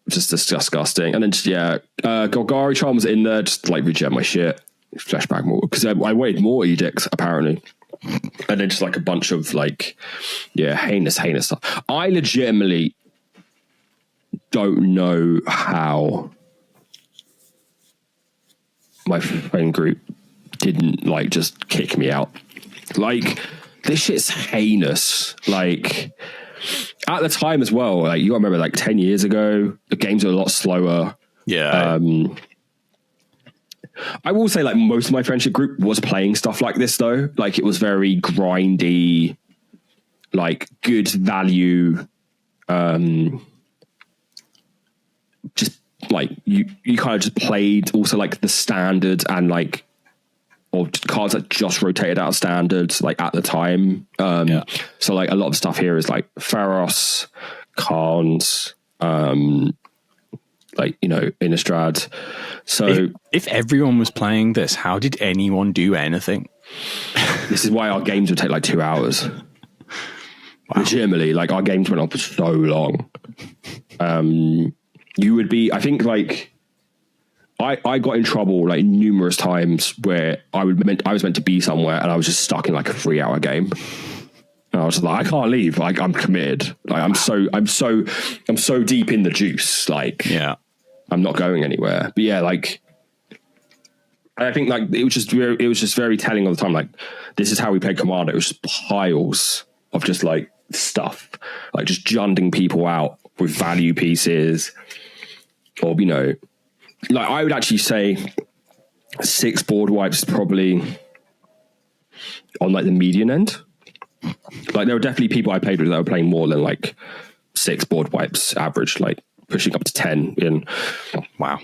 just disgusting. And then Golgari Charm was in there, just like regen my shit, flashback more because I wanted more edicts apparently, and then just like a bunch of like heinous stuff. I legitimately don't know how my friend group didn't like just kick me out. Like, this shit's heinous. Like, at the time as well, like, you gotta remember, like 10 years ago, the games were a lot slower. Yeah. I will say, like, most of my friendship group was playing stuff like this, though. Like, it was very grindy, like, good value. Just, like, you kind of just played also, like, the standard and, like, or cards that just rotated out of standards, like at the time. So like a lot of stuff here is like Pharos, Khans, like, you know, Innistrad. So if everyone was playing this, how did anyone do anything? This is why our games would take like 2 hours. Wow. Legitimately, like our games went on for so long. You would be, I think like, I got in trouble like numerous times where I was meant to be somewhere and I was just stuck in like a 3-hour game. And I was like, I can't leave. Like, I'm committed. Like, I'm so deep in the juice. Like, I'm not going anywhere. But yeah, like, I think like it was just very telling all the time. Like, this is how we played Commander. It was just piles of just like stuff, like just junding people out with value pieces, or, you know. Like, I would actually say 6 board wipes probably on like the median end. Like, there were definitely people I played with that were playing more than like 6 board wipes average, like pushing up to 10 in. Wow.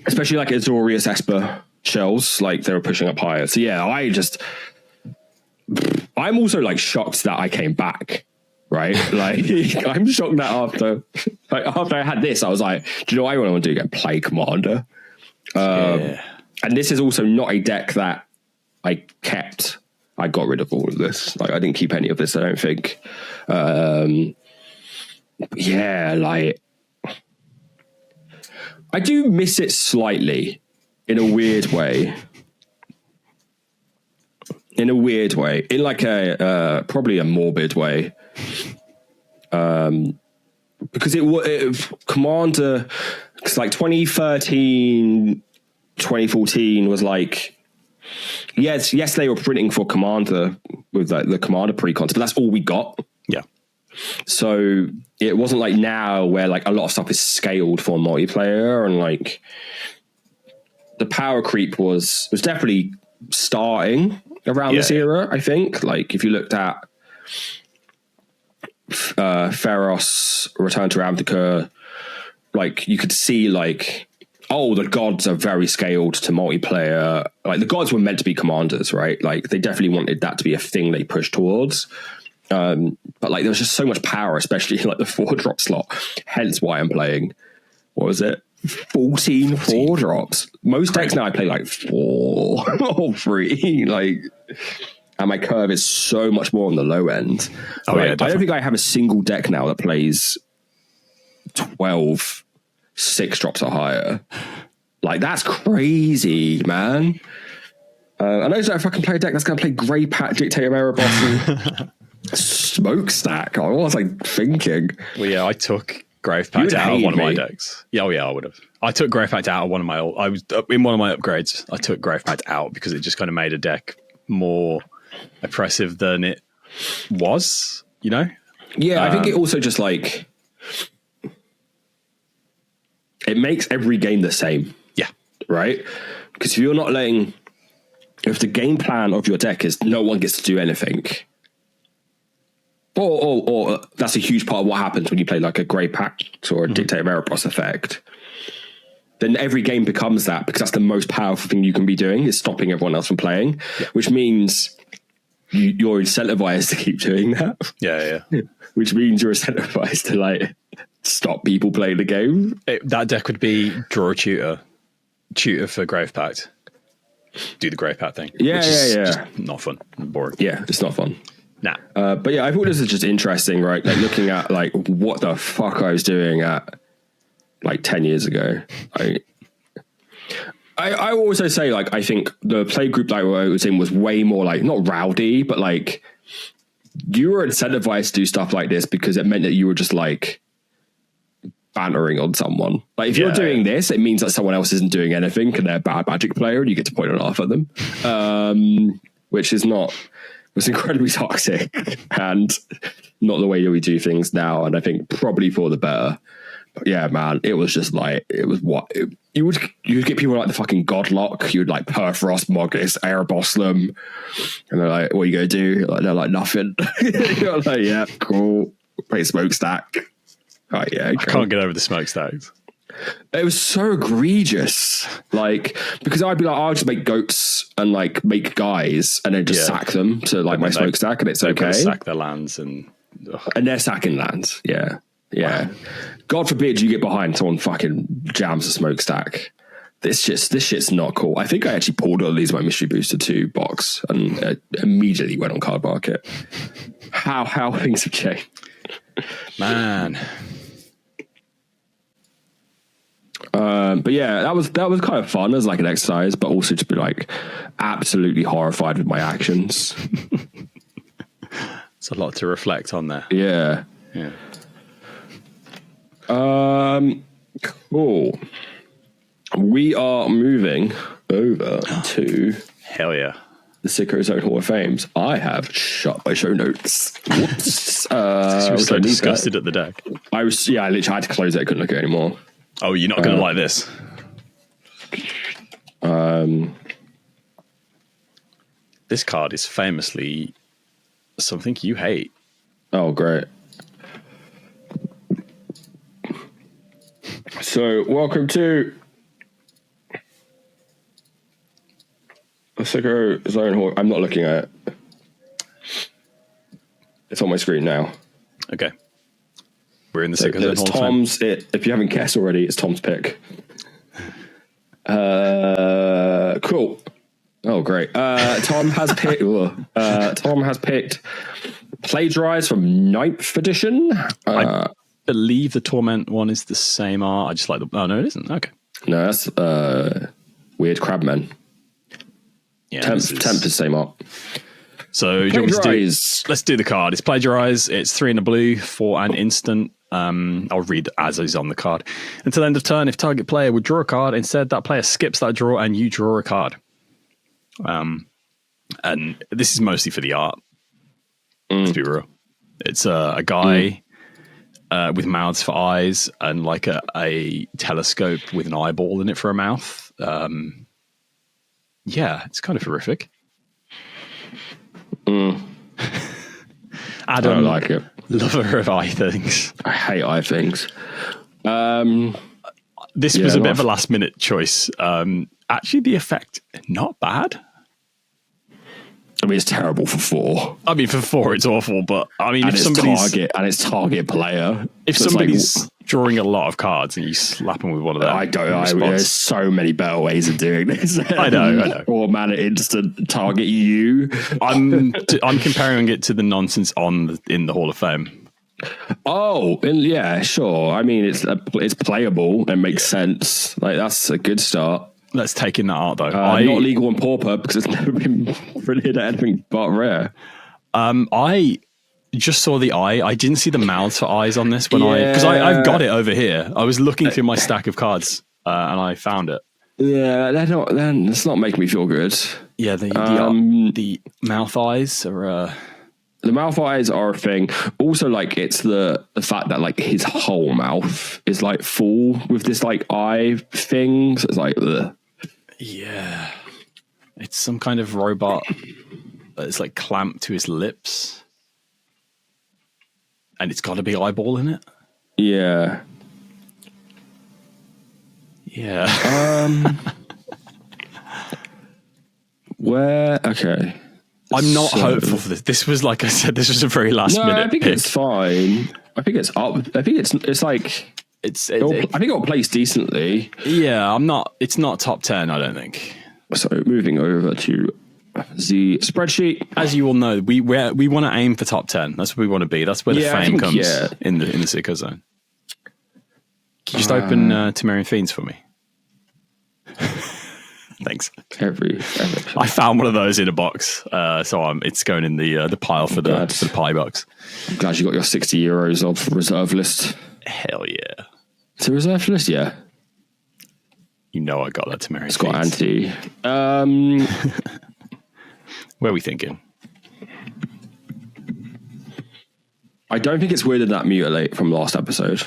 Especially like Azorius Esper shells, like they were pushing up higher. So yeah, I'm also like shocked that I came back. Right, like I'm shocked that after I had this, I was like, do you know what I want to do? Play Commander. And this is also not a deck that I kept. I got rid of all of this. Like, I didn't keep any of this, I don't think. Yeah, like I do miss it slightly in a weird way. In like a probably a morbid way. Because it Commander, because like 2013, 2014 was like, yes, they were printing for Commander with like the Commander pre-cons, but that's all we got. Yeah. So it wasn't like now where like a lot of stuff is scaled for multiplayer, and like the power creep was definitely starting around this era. I think like if you looked at Pharos, Return to Ravnica, like you could see like, oh, the gods are very scaled to multiplayer. Like the gods were meant to be commanders, right? Like they definitely wanted that to be a thing they pushed towards. But like there was just so much power, especially in like the 4-drop slot. Hence why I'm playing, what was it? 14 4-drops. Most decks now I play like 4 or 3. Like, and my curve is so much more on the low end. Oh, like, yeah, I don't think I have a single deck now that plays 12 6-drops or higher. Like, that's crazy, man. I know if I can play a deck that's going to play Grey Pat, Dictator Erebos, and Smokestack. I was like thinking. Well, yeah, I took Grave Pact out of one of my decks. Yeah, I would have. I took Grave Pact out of one of my. I was in one of my upgrades. I took Grave Pact out because it just kind of made a deck more oppressive than it was. You know? Yeah, I think it also just like it makes every game the same. Yeah. Right? Because if you're not letting, if the game plan of your deck is no one gets to do anything, or that's a huge part of what happens when you play like a Grey Pact or a Dictator Erebos effect, then every game becomes that, because that's the most powerful thing you can be doing, is stopping everyone else from playing, which means you're incentivized to keep doing that. Yeah. Which means you're incentivized to like stop people playing the game. That deck would be draw a tutor for Grave Pact. Do the Grave Pact thing. Yeah. Just not fun. Boring. Yeah, it's not fun. Nah. But yeah, I thought this is just interesting, right? Like looking at like what the fuck I was doing at like 10 years ago. I also say, like, I think the play group that I was in was way more like, not rowdy, but like you were incentivized to do stuff like this because it meant that you were just like bantering on someone. Like if you're doing this, it means that someone else isn't doing anything and they're a bad Magic player and you get to point and laugh at them. Which is not, was incredibly toxic and not the way that we do things now. And I think probably for the better. But yeah, man, it was just like, it was you would get people like the fucking Godlock. You'd like Perforos, Mogis, Airboss them. And they're like, what are you going to do? Like, they're like, nothing. You're like, yeah, cool. Play Smokestack. Oh, yeah, I can't get over the Smokestacks. It was so egregious. Like, because I'd be like, I'll just make goats and like make guys and then just sack them to like my Smokestack and it's okay. Sack their lands and they're sacking lands. Yeah. Yeah. Wow. God forbid you get behind someone fucking jams a Smokestack. This shit's not cool. I think I actually pulled all these my Mystery Booster 2 box and immediately went on Card Market. How things have changed. Man. But yeah, that was kind of fun as like an exercise, but also to be like absolutely horrified with my actions. It's a lot to reflect on there. Yeah. Yeah. Cool. We are moving over to hell yeah, the Sicko Zone Hall of Fames. I have shut my show notes. Whoops. You were so disgusted at the deck. I literally had to close it. I couldn't look at it anymore. Oh, you're not going to like this. This card is famously something you hate. Oh, great. So, welcome to the Sicko Zone Hall. I'm not looking at it. It's on my screen now. Okay. We're in the Sicko Zone Hall. Tom's. If you haven't guessed already, it's Tom's pick. Cool. Oh, great. Tom has picked. Tom has picked Plagiarize from 9th edition. I believe the Torment one is the same art. I just like the. Oh no, it isn't. Okay. No, that's Weird Crabman. Yeah, Temp is the same art. So let's do the card. It's Plagiarize. It's 3 in a blue for an instant. I'll read as is on the card. Until end of turn, if target player would draw a card, instead that player skips that draw and you draw a card. And this is mostly for the art. Let's be real. It's a guy with mouths for eyes and like a telescope with an eyeball in it for a mouth. Yeah, it's kind of horrific. Adam, I don't like it. Lover of eye things. I hate eye things. This was a bit of a last minute choice. Actually, the effect, not bad. I mean, it's terrible for 4. I mean, for 4, it's awful. But I mean, if somebody's target player, if somebody's drawing a lot of cards and you slap them with one of them, there's so many better ways of doing this. I know. Or mana instant target you. I'm comparing it to the nonsense in the Hall of Fame. Oh, yeah, sure. I mean, it's playable and makes sense. Like that's a good start. Let's take in that art though. Not legal in Pauper because it's never been printed at anything but rare. I just saw the eye. I didn't see the mouths for eyes on this because I've got it over here. I was looking through my stack of cards and I found it. Yeah, that's not making me feel good. Yeah, the mouth eyes are. The mouth eyes are a thing. Also, like it's the fact that like his whole mouth is like full with this like eye thing. So it's like, ugh. Yeah, it's some kind of robot that's like clamped to his lips, and it's got a big eyeball in it. Yeah. Yeah. Where? Okay. I'm not hopeful for this. This was, like I said, this was a very last minute. I think pick. It's fine. I think it's up. I think it's like I think it'll place decently. Yeah, it's not top 10, I don't think. So moving over to the spreadsheet. As you all know, we want to aim for top 10. That's where we want to be. That's where the fame comes in the Sicko Zone. Can you just open Temerian Fiends for me? Thanks. Every I found one of those in a box, so it's going in the pile for the pie box. I'm glad you got your €60 of reserve list. Hell yeah! It's a reserve list, yeah. You know I got that Temerian. It's got anti. Where are we thinking? I don't think it's weirder than that Mutilate from last episode.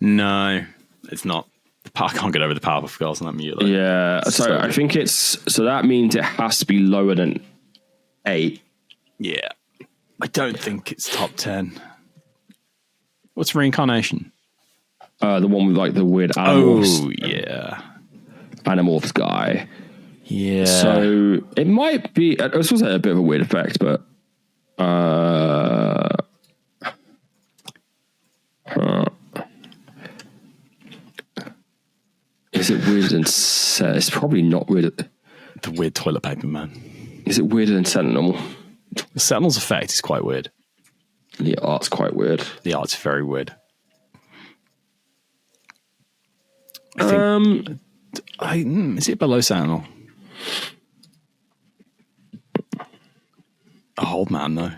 No, it's not. I can't get over the Powerpuff Girls on that Mutilate. Yeah, so I think so that means it has to be lower than 8. Yeah. I don't think it's top 10. What's Reincarnation? The one with like the weird Animorphs. Oh, yeah. Animorphs guy. Yeah. So it might be, it was a bit of a weird effect, but is it weirder than it's probably not weird. The weird toilet paper man. Is it weirder than Sentinel? The Sentinel's effect is quite weird. The art's quite weird. The art's very weird. I think, is it below Sentinel? Old man, though.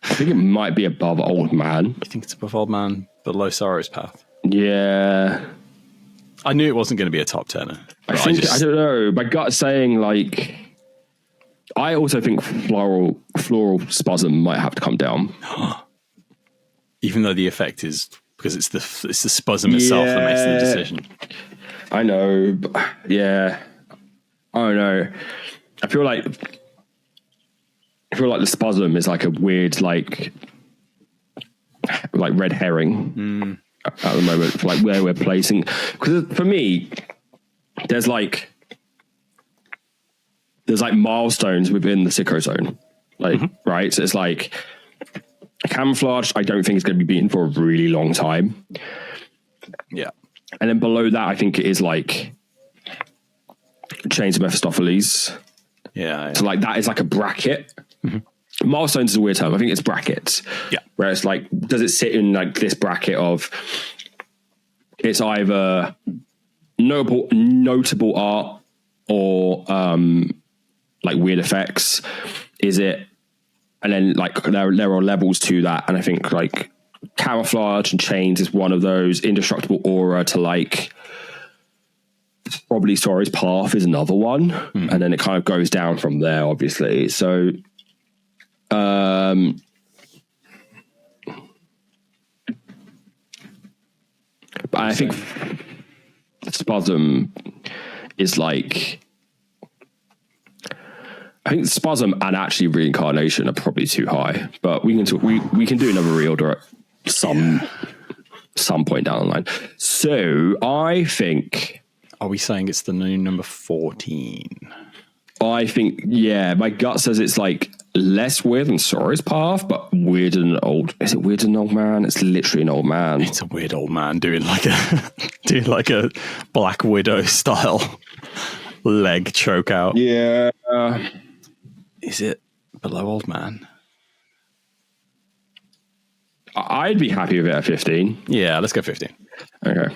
I think it might be above Old Man. You think it's above Old Man, below Sorrow's Path? Yeah. I knew it wasn't going to be a top 10er. I don't know. My gut's saying, like, I also think floral spasm might have to come down. Even though the effect is because it's the spasm itself that makes the decision. I know. But yeah. I don't know. I feel like the spasm is like a weird, like red herring at the moment, like where we're placing. Because for me, there's like milestones within the Sicko zone, like right. So it's like camouflage. I don't think it's going to be beaten for a really long time. Yeah, and then below that, I think it is like Chains of Mephistopheles. Yeah. So like that is like a bracket. Milestones is a weird term. I think it's brackets. Yeah. Where it's like, does it sit in like this bracket of it's either notable art or like weird effects? Is it? And then like there are levels to that, and I think like camouflage and chains is one of those. Indestructible aura to like probably Sorrow's Path is another one, and then it kind of goes down from there, obviously. So, but I think Spasm is like, I think Spasm and actually Reincarnation are probably too high, but we can do another reorder at some point down the line. So I think. Are we saying it's the new number 14? I think, yeah, my gut says it's like less weird than Sorrow's Path, but weirder than old. Is it weirder than Old Man? It's literally an old man. It's a weird old man doing like a Black Widow style leg choke out. Yeah. Is it below Old Man? I'd be happy with it at 15. Yeah, let's go 15. Okay.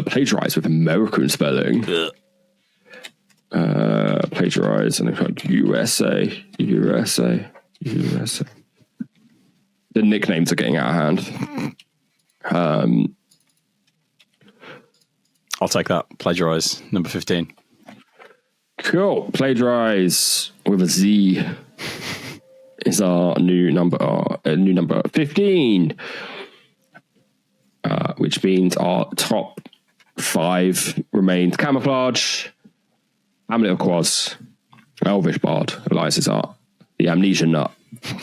Plagiarize with American spelling. Plagiarize and it's USA. The nicknames are getting out of hand. I'll take that. Plagiarize, number 15. Cool. Plagiarize with a Z is our new number 15. Which means our top 5 remains Camouflage, Amulet of Quaz, Elvish Bard, Elias's Art, the Amnesia Nut,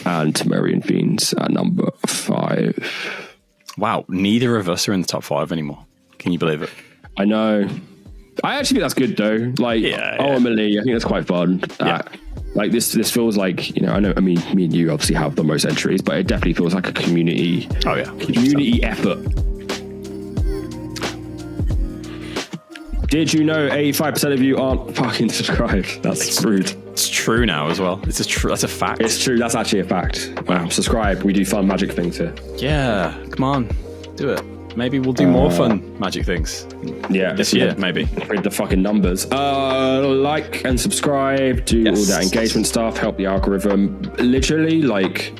and Temerian Fiends at number 5. Wow, neither of us are in the top 5 anymore. Can you believe it? I know. I actually think that's good though. Like, ultimately, I think that's quite fun. Like this feels like, I know. I mean, me and you obviously have the most entries, but it definitely feels like a community. Oh yeah, community effort. Did you know 85% of you aren't fucking subscribed? That's rude. It's true. true now as well. It's that's a fact. It's true. That's actually a fact. Wow. Subscribe. We do fun magic things here. Yeah. Come on. Do it. Maybe we'll do more fun magic things. Yeah. This year, maybe. Read the fucking numbers. Like and subscribe. Do all that engagement stuff. Help the algorithm. Literally, like,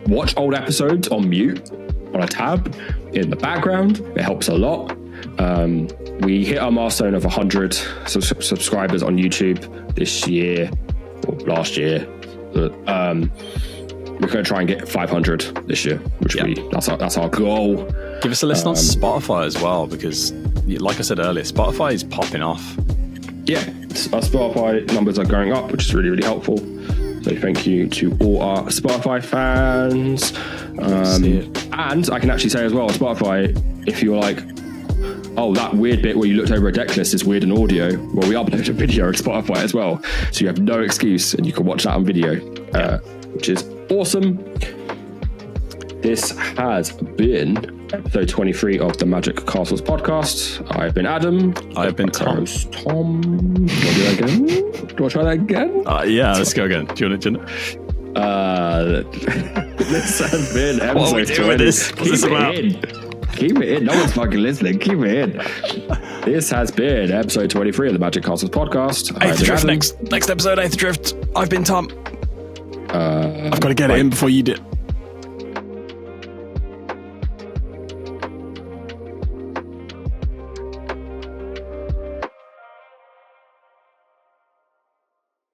watch old episodes on mute on a tab in the background. It helps a lot. We hit our milestone of 100 subscribers on YouTube this year or last year. We're going to try and get 500 this year, which that's our goal. Give us a listen on Spotify as well, because, like I said earlier, Spotify is popping off. Yeah, our Spotify numbers are going up, which is really, really helpful. So thank you to all our Spotify fans. And I can actually say as well, Spotify, if you're like, oh, that weird bit where you looked over a deck list is weird in audio, well, we upload a video on Spotify as well. So you have no excuse and you can watch that on video, which is awesome. This has been episode 23 of the Magic Castles podcast. I've been Adam. I've been Tom. Tom. Do I do that again? Do I try that again? Yeah, let's go again. Do you want to? This has been episode what are we doing with this? What's this about? Keep it in. No one's fucking listening. Keep it in. This has been episode 23 of the Magic Castles podcast. Eighth Drift next episode. Eighth Drift. I've been Tom. I've got to get it in before you do.